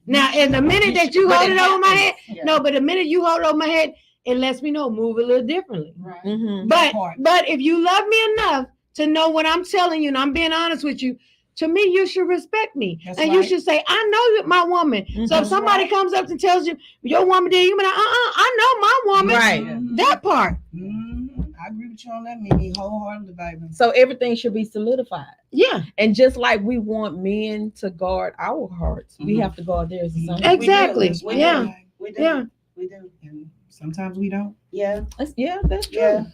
Speaker 4: Now, in the minute that you hold it over my head, but the minute you hold it over my head, it lets me know move a little differently.
Speaker 3: Right.
Speaker 4: But if you love me enough to know what I'm telling you, and I'm being honest with you, to me, you should respect me. You should say, I know you're my woman. So if somebody comes up and tells you, your woman did, you be like, I know my woman.
Speaker 1: Right.
Speaker 4: That part.
Speaker 2: I agree with you on that, Mimi, wholeheartedly, baby.
Speaker 1: So everything should be solidified.
Speaker 4: Yeah.
Speaker 1: And just like we want men to guard our hearts, we have to guard theirs the same.
Speaker 4: Exactly.
Speaker 3: We do.
Speaker 4: Yeah.
Speaker 3: We do.
Speaker 2: And sometimes we don't.
Speaker 3: Yeah.
Speaker 1: That's true.
Speaker 3: Yeah.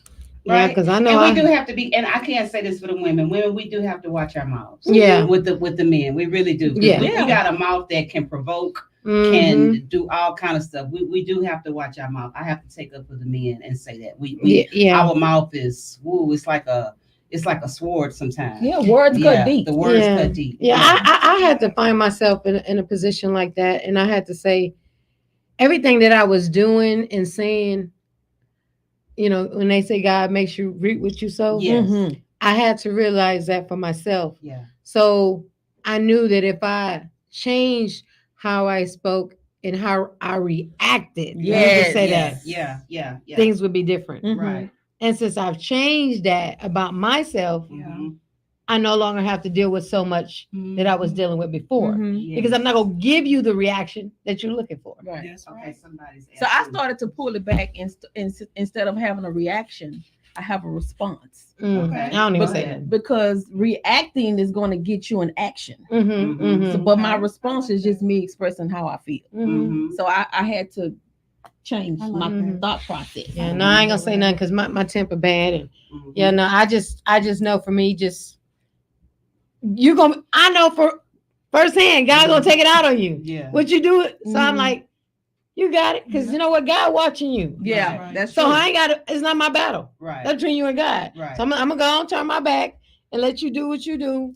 Speaker 4: Right, because I know
Speaker 3: and we do have to be, and I can't say this for the women. Women, we do have to watch our mouths.
Speaker 4: Yeah.
Speaker 3: With the men, we really do.
Speaker 4: Yeah.
Speaker 3: We got a mouth that can provoke, can do all kind of stuff. We do have to watch our mouth. I have to take up for the men and say that our mouth is it's like a sword sometimes.
Speaker 1: Yeah, words cut deep.
Speaker 3: The words cut deep.
Speaker 4: Yeah, I had to find myself in a position like that, and I had to say everything that I was doing and saying. You know, when they say God makes you reap what you sow, I had to realize that for myself.
Speaker 3: Yeah.
Speaker 4: So I knew that if I changed how I spoke and how I reacted, things would be different.
Speaker 3: Right.
Speaker 4: And since I've changed that about myself, I no longer have to deal with so much that I was dealing with before. Because I'm not going to give you the reaction that you're looking for.
Speaker 1: Right.
Speaker 2: Yes,
Speaker 3: Okay.
Speaker 1: So I started to pull it back instead of having a reaction, I have a response.
Speaker 3: Okay.
Speaker 4: I don't even say that.
Speaker 1: Because reacting is going to get you an action.
Speaker 4: Mm-hmm.
Speaker 1: So, but my response is just me expressing how I feel.
Speaker 4: Mm-hmm.
Speaker 1: So I had to change my thought process.
Speaker 4: Yeah, no, I ain't gonna say nothing because my temper bad, and yeah, no, I just know for me, just I know for firsthand, God gonna take it out on you.
Speaker 3: Yeah.
Speaker 4: What you do it, so I'm like, you got it, because you know what, God watching you.
Speaker 1: Yeah,
Speaker 2: Right.
Speaker 1: that's
Speaker 4: So
Speaker 1: true.
Speaker 4: I ain't got it. It's not my battle.
Speaker 3: Right.
Speaker 4: That's between you and God.
Speaker 3: Right.
Speaker 4: So I'm gonna go on, turn my back, and let you do what you do,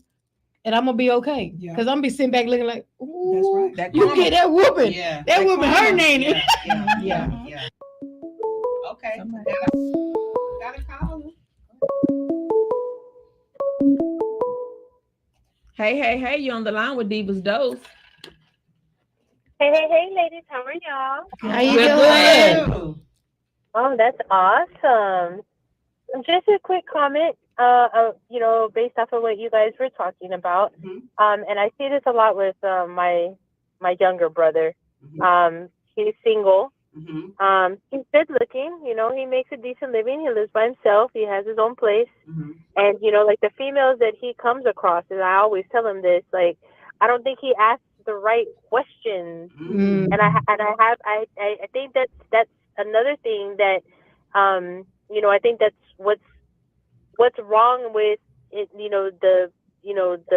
Speaker 4: and I'm gonna be okay.
Speaker 2: Yeah.
Speaker 4: Because I'm gonna be sitting back looking like, ooh,
Speaker 2: That
Speaker 4: you
Speaker 1: karma.
Speaker 4: get that whooping.
Speaker 3: Yeah.
Speaker 4: That whooping hurting, ain't it?
Speaker 3: Yeah. Okay. Got a call.
Speaker 1: Hey, you on the line with Diva'S Dose.
Speaker 8: Hey, ladies, how are y'all?
Speaker 4: How you
Speaker 1: We're
Speaker 4: doing?
Speaker 1: good.
Speaker 8: Oh, that's awesome. Just a quick comment, based off of what you guys were talking about. And I see this a lot with my younger brother. He's single, He's good looking, you know, he makes a decent living, he lives by himself, he has his own place. And, you know, like the females that he comes across, and I always tell him this, like, I don't think he asks the right questions. And I think that's another thing that, you know, I think that's what's wrong with it, you know, the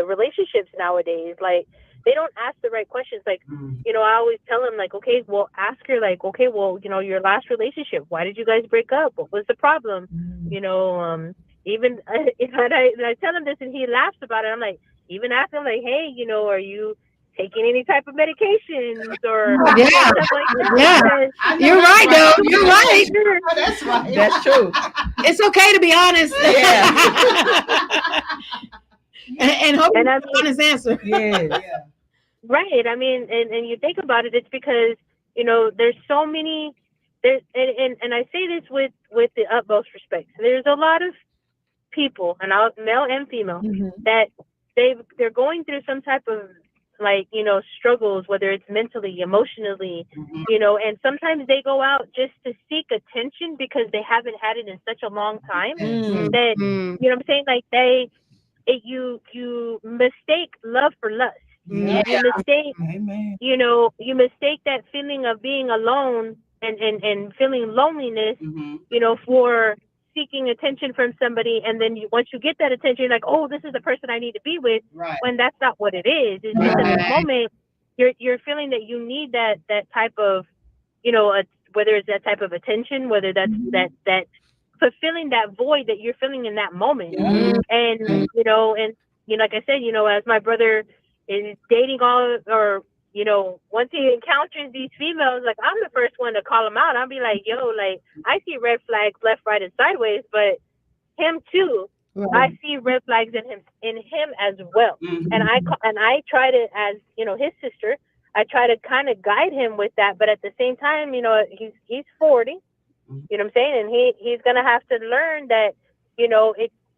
Speaker 8: relationships nowadays. Like, they don't ask the right questions. Like, you know, I always tell them, like, okay, well, ask her, like, okay, well, you know, your last relationship, why did you guys break up? What was the problem? You know, even and I tell him this and he laughs about it. I'm like, even ask him, like, hey, you know, are you taking any type of medications or stuff like that?
Speaker 4: You're right, though. You're right.
Speaker 3: Oh, that's right.
Speaker 1: That's true.
Speaker 4: It's okay to be honest. and hope you have an honest answer.
Speaker 1: Yeah.
Speaker 8: Right. I mean, and you think about it, it's because, you know, there's so many, and I say this with the utmost respect. There's a lot of people, and male and female, that they're going through some type of, like, you know, struggles, whether it's mentally, emotionally, you know, and sometimes they go out just to seek attention because they haven't had it in such a long time that, you know what I'm saying? Like, you mistake love for lust. You mistake, you know, you mistake that feeling of being alone and feeling loneliness, you know, for seeking attention from somebody. And then once you get that attention, you're like, oh, this is the person I need to be with. When that's not what it is. It's just in the moment, you're feeling that you need that type of, you know, whether it's that type of attention, whether that's that fulfilling that void that you're feeling in that moment. And, you know, like I said, you know, as my brother is dating or, you know, once he encounters these females, like, I'm the first one to call him out. I'll be like, yo, like, I see red flags left, right, and sideways, but him too. I see red flags in him as well. And I try to, as, you know, his sister, I try to kind of guide him with that. But at the same time, you know, he's 40, you know what I'm saying? And he's going to have to learn that, you know,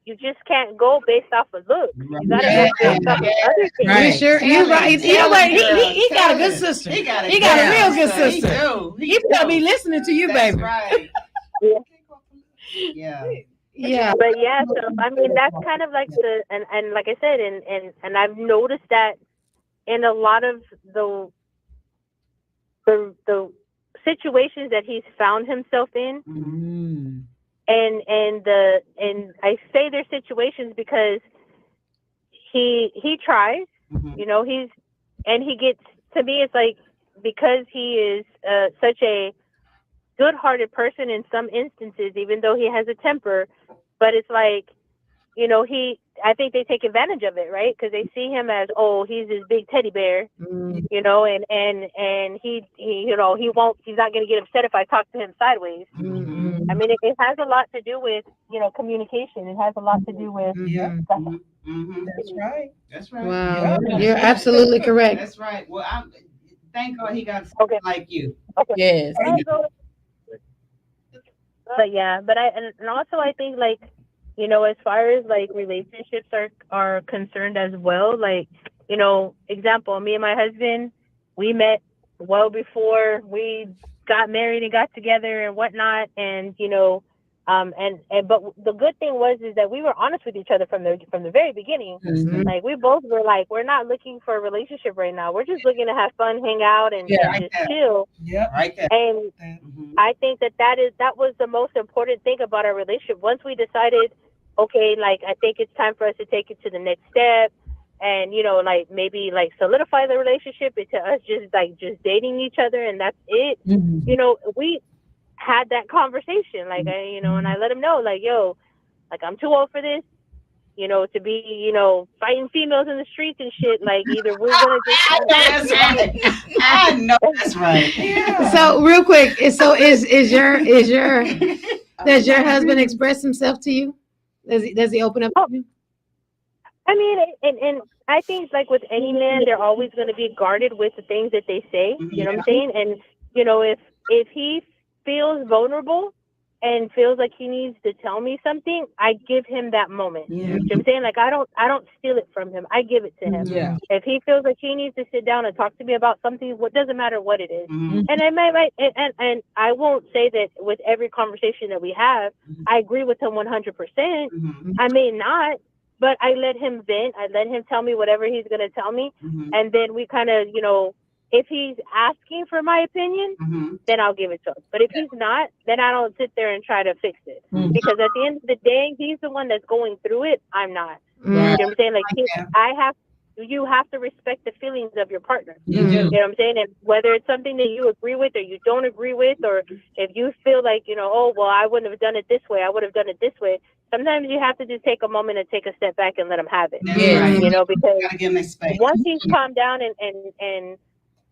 Speaker 8: you just can't go based off of looks. You gotta go based off of other things.
Speaker 4: Right. Sure. You're right. You know what? He got a good sister. He got a real good sister. He gotta be listening to you, baby.
Speaker 3: Right.
Speaker 8: Yeah. But yeah, so I mean, that's kind of like and like I said, and I've noticed that in a lot of the situations that he's found himself in. And I say their situations because he tries, you know, he gets, to me, it's like, because he is such a good-hearted person in some instances, even though he has a temper, but it's like, you know, I think they take advantage of it, right? Because they see him as, oh, he's this big teddy bear, you know, and he you know, he's not going to get upset if I talk to him sideways. I mean, it has a lot to do with, you know, communication. It has a lot to do with.
Speaker 2: That's right.
Speaker 3: That's right.
Speaker 4: Wow. You're absolutely correct.
Speaker 3: That's right. Well, thank God he got something like you.
Speaker 1: Yes.
Speaker 8: But yeah, but and also I think, like, you know, as far as like relationships are concerned as well, like, you know, example, me and my husband, we met well before we got married and got together and whatnot, and you know, but the good thing is that we were honest with each other from the very beginning. Like, we both were like, we're not looking for a relationship right now. We're just looking to have fun, hang out, and just chill. And I think that was the most important thing about our relationship. Once we decided, okay, like, I think it's time for us to take it to the next step, and, you know, like, maybe like solidify the relationship into us just dating each other, and that's it. You know, we had that conversation, like, you know, and I let him know, like, yo, like, I'm too old for this, you know, to be, you know, fighting females in the streets and shit. Like, either we're gonna just.
Speaker 3: I know that's right. Yeah.
Speaker 4: So real quick, so does your husband express himself to you? Does he open up to you?
Speaker 8: I mean, and I think, like, with any man, they're always going to be guarded with the things that they say. You know what I'm saying? And, you know, if he feels vulnerable, and feels like he needs to tell me something, I give him that moment.
Speaker 1: Yeah.
Speaker 8: You know what I'm saying? Like I don't steal it from him. I give it to him.
Speaker 1: Yeah.
Speaker 8: If he feels like he needs to sit down and talk to me about something, what doesn't matter what it is.
Speaker 3: Mhm.
Speaker 8: And I might and I won't say that with every conversation that we have, I agree with him 100%.
Speaker 3: Mhm.
Speaker 8: I may not, but I let him vent. I let him tell me whatever he's gonna tell me,
Speaker 3: Mhm.
Speaker 8: and then we kind of, you know, if he's asking for my opinion,
Speaker 3: Mhm.
Speaker 8: then I'll give it to him. But if he's not, then I don't sit there and try to fix it.
Speaker 1: Mhm.
Speaker 8: Because at the end of the day, he's the one that's going through it. I'm not. You know
Speaker 1: Right.
Speaker 8: what I'm saying? Like
Speaker 3: Yeah.
Speaker 8: you have to respect the feelings of your partner.
Speaker 3: You do.
Speaker 8: You know what I'm saying? And whether it's something that you agree with or you don't agree with, or if you feel like, you know, oh, well, I wouldn't have done it this way, I would have done it this way. Sometimes you have to just take a moment and take a step back and let him have it.
Speaker 3: That's
Speaker 1: Yeah.
Speaker 3: right.
Speaker 8: You know, because
Speaker 3: You gotta give him space.
Speaker 8: once he's calmed down and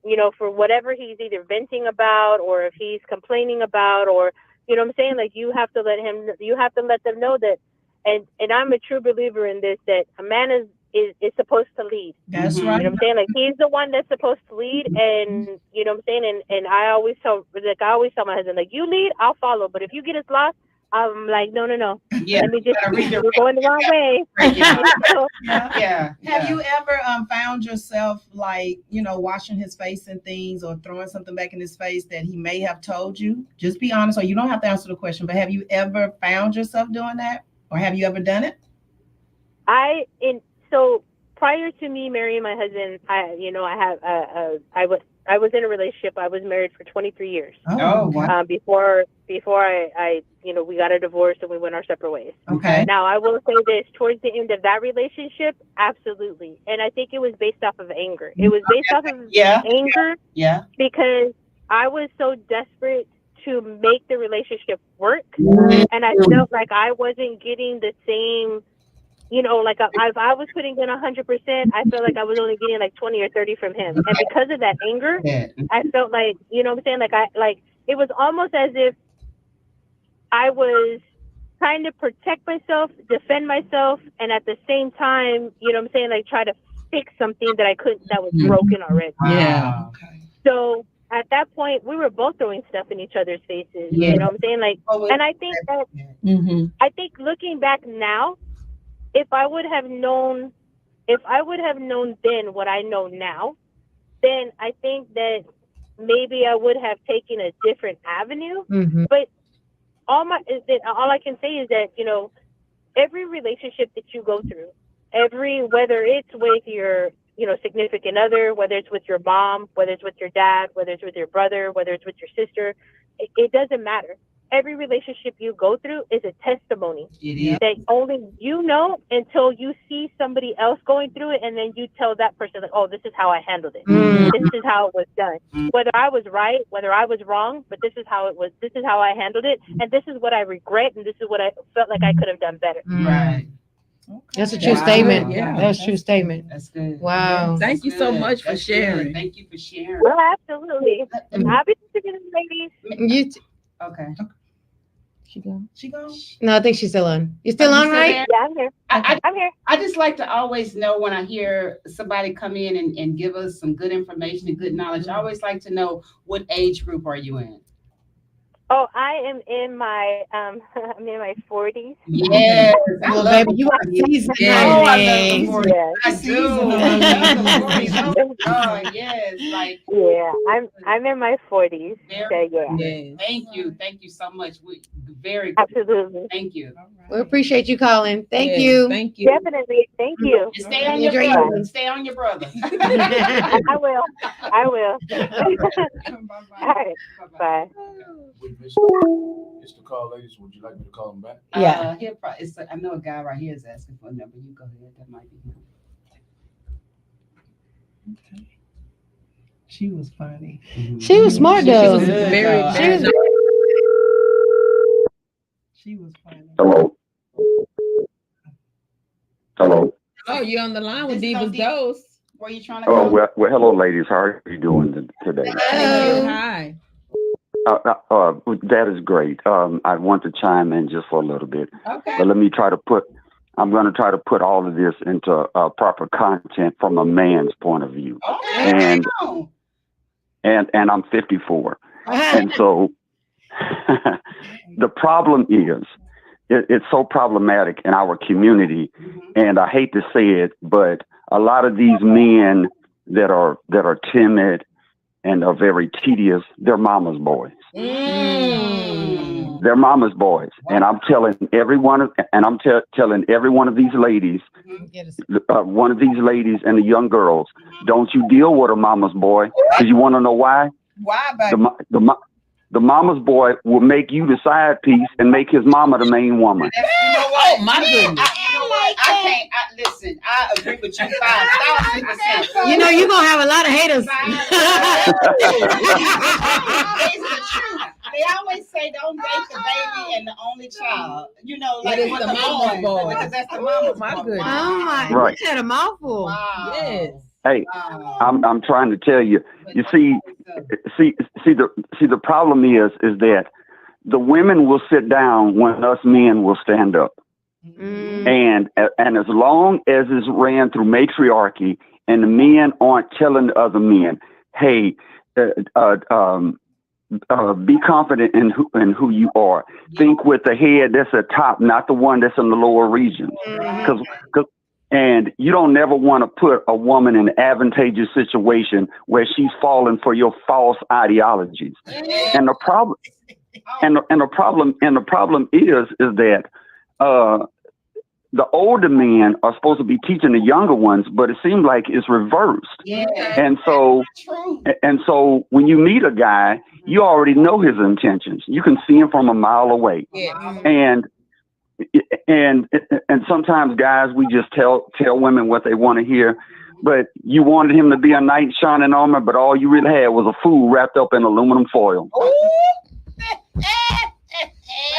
Speaker 8: you know, for whatever he's either venting about or if he's complaining about, or, you know what I'm saying? Like you have to let them know that, and I'm a true believer in this, that a man is supposed to lead.
Speaker 2: That's
Speaker 3: Mhm.
Speaker 2: right.
Speaker 8: You know what I'm saying? Like he's the one that's supposed to lead, and you know what I'm saying? And I always tell my husband, like, you lead, I'll follow. But if you get us lost, I'm like, no.
Speaker 3: Yeah.
Speaker 8: Let me just,
Speaker 3: Gotta redirect.
Speaker 8: we're going the wrong way.
Speaker 3: Yeah.
Speaker 8: So,
Speaker 3: Yeah.
Speaker 2: Have you ever found yourself like, you know, washing his face and things, or throwing something back in his face that he may have told you? Just be honest, or you don't have to answer the question, but have you ever found yourself doing that? Or have you ever done it?
Speaker 8: So prior to me marrying my husband, I was in a relationship. I was married for 23 years.
Speaker 3: Oh, wow.
Speaker 8: Before I we got a divorce and we went our separate ways.
Speaker 2: Okay.
Speaker 8: Now I will say this: towards the end of that relationship, absolutely, and I think it was based off of anger. It was based off of anger.
Speaker 3: Yeah.
Speaker 8: Because I was so desperate to make the relationship work, and I felt like I wasn't getting the same. You know, like if I was putting in 100%, I felt like I was only getting like 20 or 30 from him. And because of that anger, I felt like, you know what I'm saying? It was almost as if I was trying to protect myself, defend myself, and at the same time, you know what I'm saying? Like try to fix something that that was broken already.
Speaker 1: Yeah.
Speaker 2: Okay.
Speaker 8: So at that point, we were both throwing stuff in each other's faces.
Speaker 3: Yeah.
Speaker 8: You know what I'm saying? Like, and I think that, I think looking back now, if I would have known then what I know now, then I think that maybe I would have taken a different avenue.
Speaker 4: Mm-hmm.
Speaker 8: But all I can say is that, you know, every relationship that you go through, whether it's with your, you know, significant other, whether it's with your mom, whether it's with your dad, whether it's with your brother, whether it's with your sister, it doesn't matter. Every relationship you go through is a testimony that only you know until you see somebody else going through it, and then you tell that person, like, oh, this is how I handled it. This is how it was done. Whether I was right, whether I was wrong, but this is how it was. This is how I handled it, and this is what I regret, and this is what I felt like I could have done better.
Speaker 3: Right.
Speaker 2: Okay.
Speaker 4: That's a true statement.
Speaker 1: Yeah.
Speaker 4: That's a true statement.
Speaker 3: That's good.
Speaker 4: Wow.
Speaker 1: Thank you so much for
Speaker 3: That's
Speaker 1: sharing.
Speaker 3: good. Thank you for sharing.
Speaker 8: Well, absolutely. Happy Thanksgiving, ladies.
Speaker 3: Okay.
Speaker 1: She go.
Speaker 2: She goes.
Speaker 4: No, I think she's still on. You still
Speaker 3: Are
Speaker 4: on,
Speaker 3: you
Speaker 4: right?
Speaker 3: there?
Speaker 8: Yeah, I'm here. I'm here.
Speaker 3: I just like to always know when I hear somebody come in and give us some good information and good knowledge. I always like to know, what age group are you in?
Speaker 8: Oh, I am in my I'm in my 40s.
Speaker 3: Yes.
Speaker 4: Well, baby, you are seasoned.
Speaker 3: Oh, I love the 40s.
Speaker 8: Yeah.
Speaker 3: I do. I love the 40s. Oh, God, yes. Like,
Speaker 8: yeah, I'm in my 40s.
Speaker 3: Very
Speaker 8: So, yeah.
Speaker 1: Yes.
Speaker 3: Thank you so much. Very good.
Speaker 8: Absolutely.
Speaker 3: Thank you.
Speaker 4: We appreciate you calling. Thank
Speaker 1: Yes,
Speaker 4: you.
Speaker 1: Thank you.
Speaker 8: Definitely. Thank you.
Speaker 3: And stay on your
Speaker 4: Enjoy
Speaker 3: brother.
Speaker 4: your-
Speaker 3: Stay on your brother.
Speaker 8: I will. All right. Bye.
Speaker 9: It's the call, ladies. Would you like me to call him back?
Speaker 4: Yeah.
Speaker 3: I know a guy right here is asking for a number. You go ahead. That might be him.
Speaker 2: Okay. She was funny.
Speaker 4: She was smart
Speaker 1: She
Speaker 4: though.
Speaker 1: was very.
Speaker 4: She was-
Speaker 2: She was funny.
Speaker 10: Hello. Hello.
Speaker 1: Oh, you're on the line with
Speaker 3: This is
Speaker 1: Diva'S
Speaker 3: on
Speaker 1: Dose.
Speaker 3: Where you trying to
Speaker 10: Oh,
Speaker 3: go?
Speaker 10: well, hello, ladies. How are you doing today?
Speaker 4: Hello.
Speaker 1: Hi.
Speaker 10: That is great. I want to chime in just for a little bit,
Speaker 3: Okay.
Speaker 10: but I'm going to try to put all of this into proper content from a man's point of view.
Speaker 3: Okay.
Speaker 10: And I'm 54. And so the problem is, it's so problematic in our community, and I hate to say it, but a lot of these men that are timid and are very tedious, they're mama's boys. They're mama's boys, and I'm telling every one of, telling every one of these ladies, one of these ladies and the young girls, don't you deal with a mama's boy, because you want to know why?
Speaker 2: Why, baby?
Speaker 10: The mama's boy will make you the side piece and make his mama the main woman.
Speaker 3: You know what?
Speaker 1: Oh my goodness!
Speaker 3: You know what? Listen. I agree with you 5,000%.
Speaker 4: You know, you're gonna have a lot of haters.
Speaker 3: It's the truth. They always say don't date the baby and the only child. You know, like
Speaker 1: It's
Speaker 3: with
Speaker 1: the
Speaker 3: the
Speaker 1: mama's
Speaker 3: boy,
Speaker 1: boy.
Speaker 3: because that's the mama's
Speaker 1: my
Speaker 3: boy.
Speaker 1: goodness.
Speaker 4: Oh my!
Speaker 10: Right.
Speaker 4: You said a mouthful.
Speaker 3: Wow.
Speaker 1: Yes.
Speaker 10: Hey,
Speaker 3: Wow.
Speaker 10: I'm trying to tell you. You see the problem is that the women will sit down when us men will stand up. And as long as it's ran through matriarchy and the men aren't telling the other men, hey, be confident in who you are. Think with the head that's at top, not the one that's in the lower regions. And you don't never want to put a woman in an advantageous situation where she's falling for your false ideologies. And the problem, the problem is that the older men are supposed to be teaching the younger ones, but it seems like it's reversed.
Speaker 3: Yeah.
Speaker 10: And so when you meet a guy, you already know his intentions. You can see him from a mile away. And sometimes guys, we just tell women what they want to hear. But you wanted him to be a knight in shining armor, but all you really had was a fool wrapped up in aluminum foil.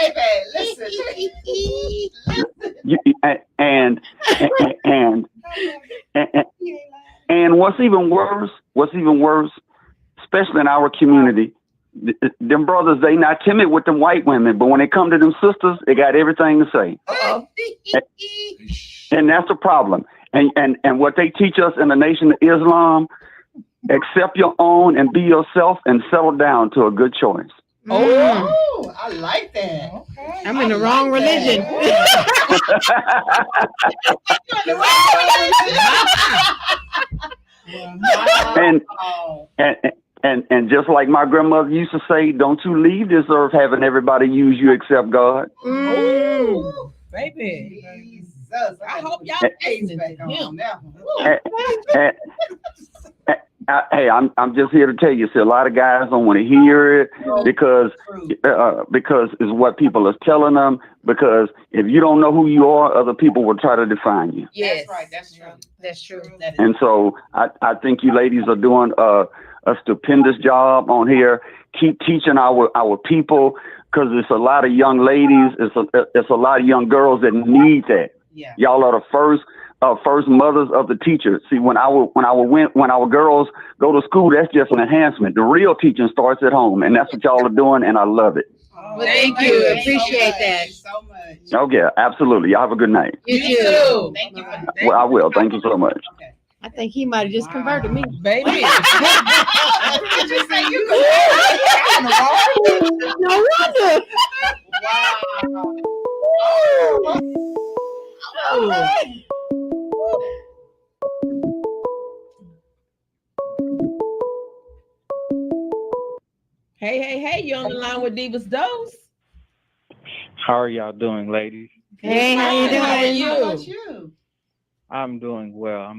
Speaker 3: Baby, listen.
Speaker 10: And what's even worse, especially in our community, them brothers, they not timid with them white women, but when they come to them sisters, they got everything to say. And that's the problem. And what they teach us in the Nation of Islam, accept your own and be yourself and settle down to a good choice.
Speaker 3: Oh, I like that. Okay.
Speaker 4: I'm in the wrong religion.
Speaker 10: And just like my grandmother used to say, don't you leave this earth having everybody use you except God.
Speaker 1: Ooh, baby. Jesus. I hope y'all listening to him.
Speaker 10: Hey, I'm just here to tell you, see, a lot of guys don't want to hear it because it's what people are telling them. Because if you don't know who you are, other people will try to define you.
Speaker 3: Yes, that's right. That's true.
Speaker 4: That's true.
Speaker 10: And so I think you ladies are doing a stupendous job on here. Keep teaching our people, because it's a lot of young ladies, it's a lot of young girls that need that.
Speaker 3: Yeah.
Speaker 10: Y'all are the first mothers of the teachers. See, when our girls go to school, that's just an enhancement. The real teaching starts at home, and that's what y'all are doing, and I love it.
Speaker 4: Well, thank you. Appreciate that.
Speaker 3: So much.
Speaker 10: Okay, absolutely. Y'all have a good night.
Speaker 4: You too.
Speaker 3: Thank you.
Speaker 10: Well, I will. Thank you so much.
Speaker 3: Okay.
Speaker 4: I think he might have just converted me.
Speaker 1: Baby.
Speaker 4: No wonder.
Speaker 3: Wow.
Speaker 1: Hey, you're on the line with Diva'S Dose.
Speaker 11: How are y'all doing, ladies?
Speaker 4: Hey, how you doing?
Speaker 1: How are you?
Speaker 3: How about you?
Speaker 11: I'm doing well.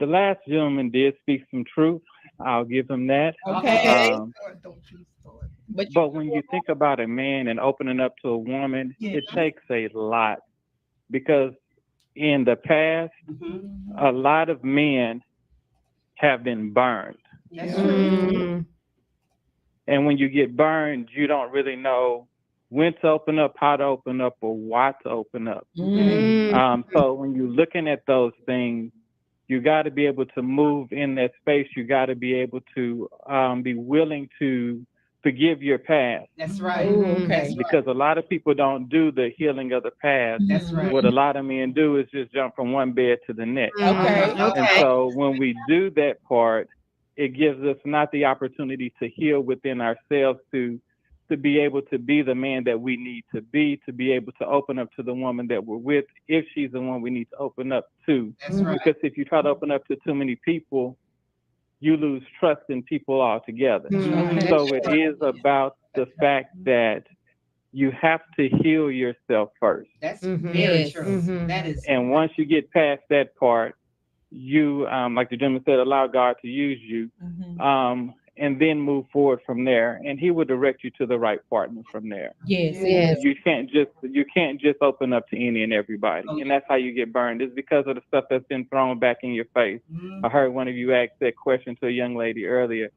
Speaker 11: The last gentleman did speak some truth. I'll give him that.
Speaker 1: Okay.
Speaker 11: But when you think about a man and opening up to a woman, it takes a lot. Because in the past, a lot of men have been burned.
Speaker 3: That's true.
Speaker 11: And when you get burned, you don't really know when to open up, how to open up, or why to open up. So when you're looking at those things, you got to be able to move in that space. You got to be able to be willing to forgive your past.
Speaker 3: That's right.
Speaker 1: Okay.
Speaker 11: Because a lot of people don't do the healing of the past.
Speaker 3: That's right.
Speaker 11: What a lot of men do is just jump from one bed to the next.
Speaker 1: Okay.
Speaker 11: And so when we do that part, it gives us not the opportunity to heal within ourselves, to be able to be the man that we need to be able to open up to the woman that we're with, if she's the one we need to open up to.
Speaker 3: That's right.
Speaker 11: Because if you try to open up to too many people, you lose trust in people altogether. So it is about the fact that you have to heal yourself first.
Speaker 3: That's very true. That is.
Speaker 11: And once you get past that part, you, like the gentleman said, allow God to use you, and then move forward from there. And He will direct you to the right partner from there.
Speaker 1: Yes.
Speaker 11: You can't just open up to any and everybody, and that's how you get burned. It's because of the stuff that's been thrown back in your face. I heard one of you ask that question to a young lady earlier.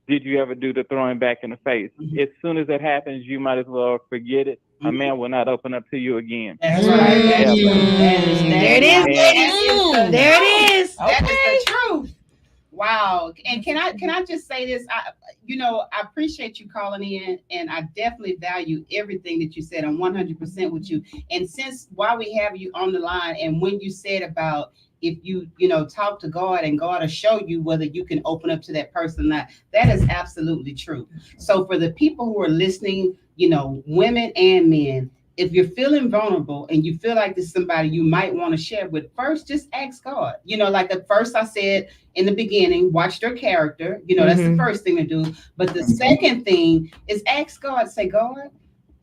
Speaker 11: Did you ever do the throwing back in the face? As soon as that happens, you might as well forget it. A man will not open up to you again.
Speaker 3: That's right. There
Speaker 4: it is, ladies. There it is.
Speaker 3: That is the truth. Wow. And can I just say this? I appreciate you calling in, and I definitely value everything that you said. I'm 100% with you. And while we have you on the line, and when you said about if you talk to God and God will show you whether you can open up to that person or not, that is absolutely true. So for the people who are listening, women and men, if you're feeling vulnerable and you feel like this is somebody you might want to share with, first, just ask God. Like at first I said in the beginning, watch their character. That's the first thing to do. But the second thing is ask God, say, God,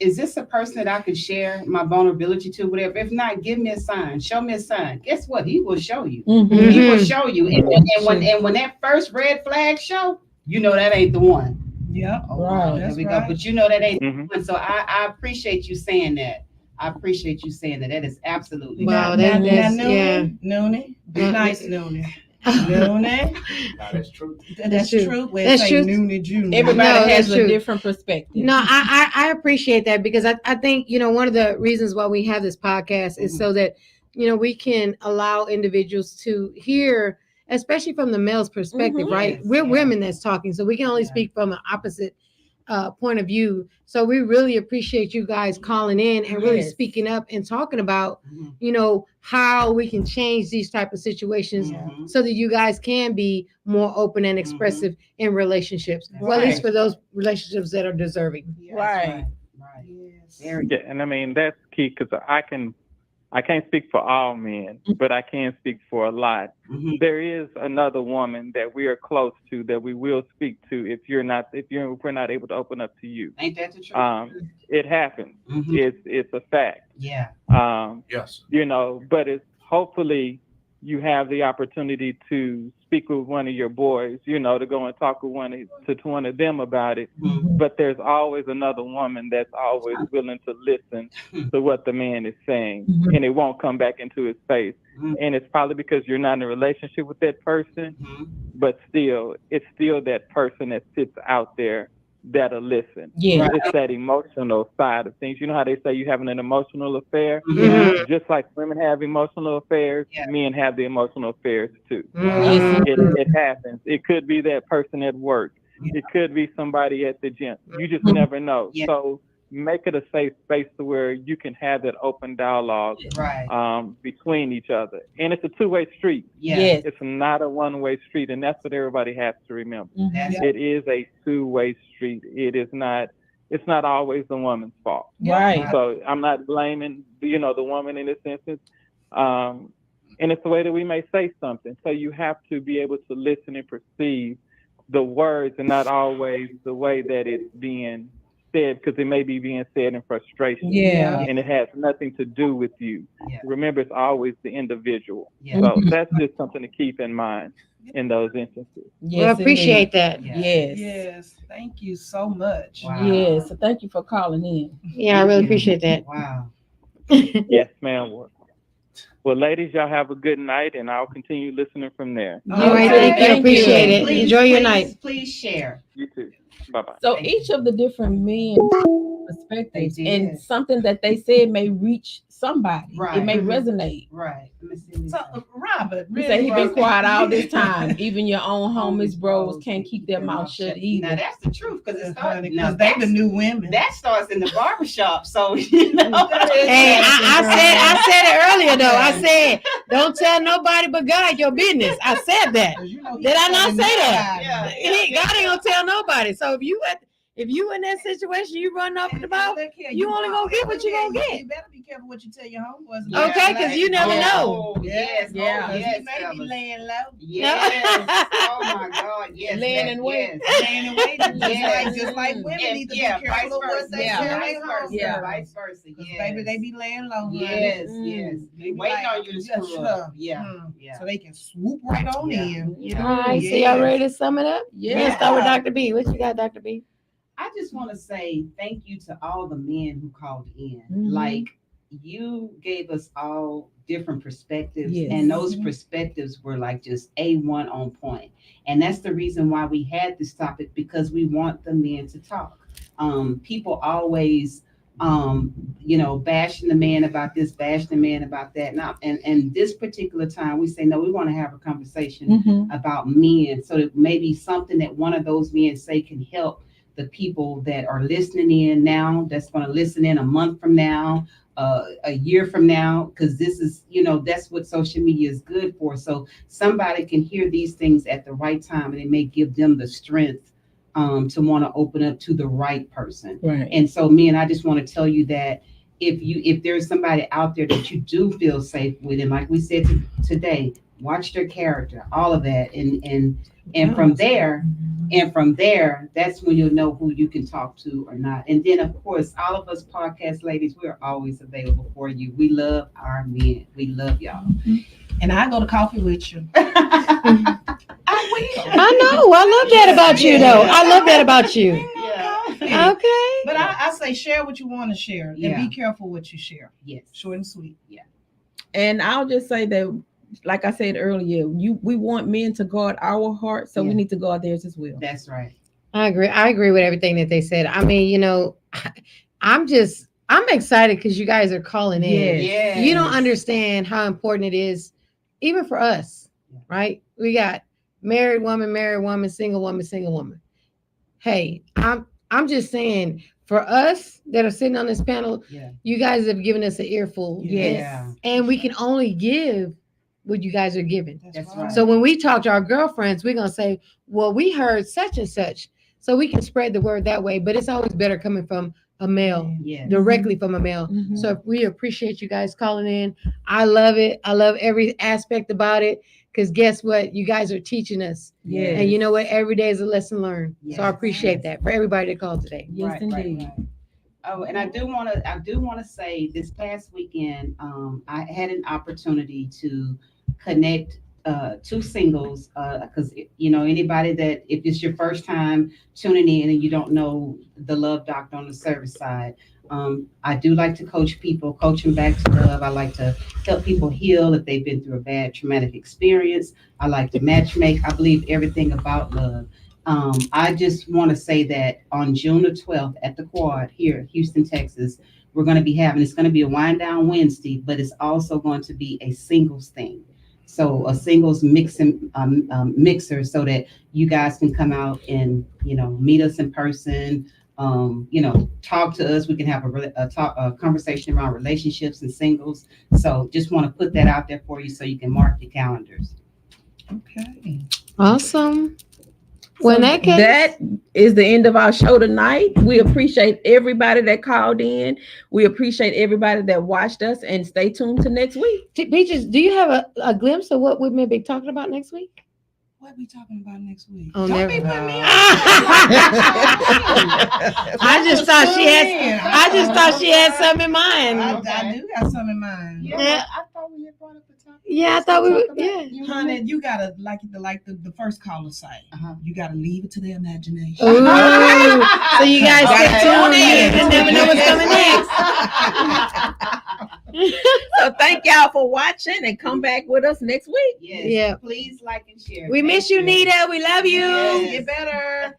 Speaker 3: is this a person that I could share my vulnerability to, whatever? If not, give me a sign. Show me a sign. Guess what? He will show you. He will show you. And when that first red flag show, that ain't the one.
Speaker 2: Yeah.
Speaker 3: Right. There we go. But that ain't the one. So I appreciate you saying that. That is absolutely
Speaker 4: wow.
Speaker 2: Noonie. Be nice, Noonie. Noonie.
Speaker 9: That's true.
Speaker 2: That's true.
Speaker 4: That's true.
Speaker 2: Noonie Junior.
Speaker 1: Everybody has a different perspective.
Speaker 4: No, I appreciate that, because I think, one of the reasons why we have this podcast is so that, we can allow individuals to hear, especially from the male's perspective, right? We're women that's talking, so we can only speak from an opposite point of view. So we really appreciate you guys calling in and really speaking up and talking about, how we can change these type of situations so that you guys can be more open and expressive in relationships. Well, at least for those relationships that are deserving.
Speaker 3: Right.
Speaker 2: Yes.
Speaker 11: Yeah, and I mean that's key, because I can't speak for all men, but I can speak for a lot. There is another woman that we are close to that we will speak to if we're not able to open up to you.
Speaker 3: Ain't that the truth?
Speaker 11: It happens. It's a fact.
Speaker 3: Yeah.
Speaker 9: Yes.
Speaker 11: But it's hopefully you have the opportunity to speak with one of your boys, to go and talk with one of them about it. But there's always another woman that's always willing to listen to what the man is saying, and it won't come back into his face. And it's probably because you're not in a relationship with that person, but still, it's still that person that sits out there that'll listen.
Speaker 1: Yeah.
Speaker 11: It's that emotional side of things. You know how they say you having an emotional affair? Just like women have emotional affairs, men have the emotional affairs too. It happens. It could be that person at work. It could be somebody at the gym. You just never know. So make it a safe space to where you can have that open dialogue between each other. And it's a two-way street. It's not a one-way street, and that's what everybody has to remember. It is a two-way street. It's not always the woman's fault.
Speaker 1: Right.
Speaker 11: So I'm not blaming the woman in this instance. And it's the way that we may say something. So you have to be able to listen and perceive the words, and not always the way that it's being said, because it may be being said in frustration. And it has nothing to do with you. Remember, it's always the individual. So that's just something to keep in mind in those instances.
Speaker 4: I appreciate that.
Speaker 2: Yes. Thank you so much.
Speaker 3: Wow.
Speaker 1: Yes. So thank you for calling in.
Speaker 4: Yeah, I really appreciate that.
Speaker 3: Wow.
Speaker 11: Yes, ma'am. Well, ladies, y'all have a good night, and I'll continue listening from there.
Speaker 4: All right, thank you. Appreciate it.
Speaker 3: Please,
Speaker 4: Enjoy your night.
Speaker 3: Please share.
Speaker 11: You too. Bye-bye.
Speaker 1: So each of the different men perspectives and something that they said may reach somebody.
Speaker 3: Right.
Speaker 1: It may resonate.
Speaker 3: Right. Let me see.
Speaker 2: So, Robert,
Speaker 1: You say he been quiet all this time. Even your own homies, bros, can't keep their mouth shut either.
Speaker 3: Now that's the truth, because it's
Speaker 2: because they the new women.
Speaker 3: That starts in the barbershop. So
Speaker 4: Hey, I said it earlier though. I said Don't tell nobody but God your business. I said that.
Speaker 2: You know,
Speaker 4: Did I not say that?
Speaker 3: Yeah.
Speaker 4: God ain't gonna tell nobody. So if you in that situation, you run off the mouth, you only gonna get what you gonna get.
Speaker 2: You better be careful what you tell your homeboys.
Speaker 4: Okay, because you never know.
Speaker 3: Yes,
Speaker 1: Yeah.
Speaker 3: yes,
Speaker 2: He may be
Speaker 3: fellas.
Speaker 2: laying low.
Speaker 3: Yes. Oh my God. Yes.
Speaker 1: Laying in wait.
Speaker 3: Yes.
Speaker 2: Laying and waiting. Just like women need to be careful of what they tell their homegirls.
Speaker 3: Vice versa.
Speaker 2: Because
Speaker 3: Yes.
Speaker 2: baby, they be laying low. honey.
Speaker 3: Yes, yes.
Speaker 2: They be
Speaker 3: Waiting on you to
Speaker 2: just
Speaker 3: screw up. Yeah. Yeah.
Speaker 2: So they can swoop right on in.
Speaker 3: Yeah.
Speaker 4: All right, so y'all ready to sum it up?
Speaker 1: Yeah.
Speaker 4: Let's start with Dr. B. What you got, Dr. B?
Speaker 3: I just want to say thank you to all the men who called in.
Speaker 1: Mhm.
Speaker 3: Like, you gave us all different perspectives,
Speaker 1: Yes.
Speaker 3: and those perspectives were like just A1 on point. And that's the reason why we had this topic, because we want the men to talk. People always, bashing the man about this, bashing the man about that. Now, and this particular time, we say, no, we want to have a conversation about men, so that maybe something that one of those men say can help the people that are listening in now, that's going to listen in a month from now, a year from now, because this is, that's what social media is good for. So somebody can hear these things at the right time, and it may give them the strength to want to open up to the right person.
Speaker 1: Right.
Speaker 3: And so, men, I just want to tell you that if there's somebody out there that you do feel safe with, and like we said today, watch their character, all of that, and from there, that's when you'll know who you can talk to or not. And then, of course, all of us podcast ladies, we're always available for you. We love our men. We love y'all.
Speaker 2: And I go to coffee with you.
Speaker 3: I will.
Speaker 4: I know. I love that about you, though. I love that about you.
Speaker 3: Yeah.
Speaker 4: Okay.
Speaker 2: But I say share what you want to share, and
Speaker 3: Yeah.
Speaker 2: be careful what you share.
Speaker 3: Yes.
Speaker 2: Short and sweet.
Speaker 3: Yeah.
Speaker 1: And I'll just say that, like I said earlier, we want men to guard our heart, so we need to guard theirs as well.
Speaker 3: That's right.
Speaker 4: I agree with everything that they said. I mean, I'm excited because you guys are calling in.
Speaker 3: Yes.
Speaker 4: You don't understand how important it is, even for us, right? We got married woman, single woman. Hey, I'm just saying, for us that are sitting on this panel, you guys have given us an earful.
Speaker 3: Yeah.
Speaker 4: And we can only give what you guys are giving.
Speaker 3: That's right.
Speaker 4: So when we talk to our girlfriends, we're going to say, well, we heard such and such. So we can spread the word that way. But it's always better coming from a male, directly from a male.
Speaker 1: Mhm.
Speaker 4: So we appreciate you guys calling in. I love it. I love every aspect about it. Because guess what? You guys are teaching us.
Speaker 1: Yes.
Speaker 4: And you know what? Every day is a lesson learned.
Speaker 3: Yes.
Speaker 4: So I appreciate that for everybody that called today.
Speaker 1: Yes, indeed.
Speaker 3: Right. Oh, and I do want to say, this past weekend, I had an opportunity to connect two singles, because anybody that, if it's your first time tuning in and you don't know the Love Doctor on the service side, I do like to coach them back to love. I like to help people heal if they've been through a bad traumatic experience. I like to matchmake. I believe everything about love. I just want to say that on June the 12th at the Quad here in Houston, Texas, we're going to be it's going to be a wind down Wednesday, but it's also going to be a singles thing. So a singles mixer, so that you guys can come out and, meet us in person, talk to us. We can have a conversation around relationships and singles. So just want to put that out there for you so you can mark your calendars.
Speaker 2: Okay.
Speaker 4: Awesome. Well, in that case,
Speaker 1: that is the end of our show tonight. We appreciate everybody that called in. We appreciate everybody that watched us, and stay tuned to next week.
Speaker 4: Peaches, do you have a glimpse of what we may be talking about next week?
Speaker 2: What are we talking about next week?
Speaker 4: Oh,
Speaker 2: Don't
Speaker 4: never.
Speaker 2: be putting me on.
Speaker 4: I just thought she had something in mind.
Speaker 2: I do got something in mind.
Speaker 3: Yeah, I thought we had brought up the topic.
Speaker 4: Yeah, I thought we were. Yeah.
Speaker 2: Honey, you gotta like the first caller say. You gotta leave it to the imagination.
Speaker 4: Ooh. So you guys stay tuned in. You never know what's coming next.
Speaker 1: So thank y'all for watching, and come back with us next week.
Speaker 3: Yes.
Speaker 4: Yeah.
Speaker 3: Please like and share.
Speaker 4: We miss you, Nita. We love you.
Speaker 2: Get better.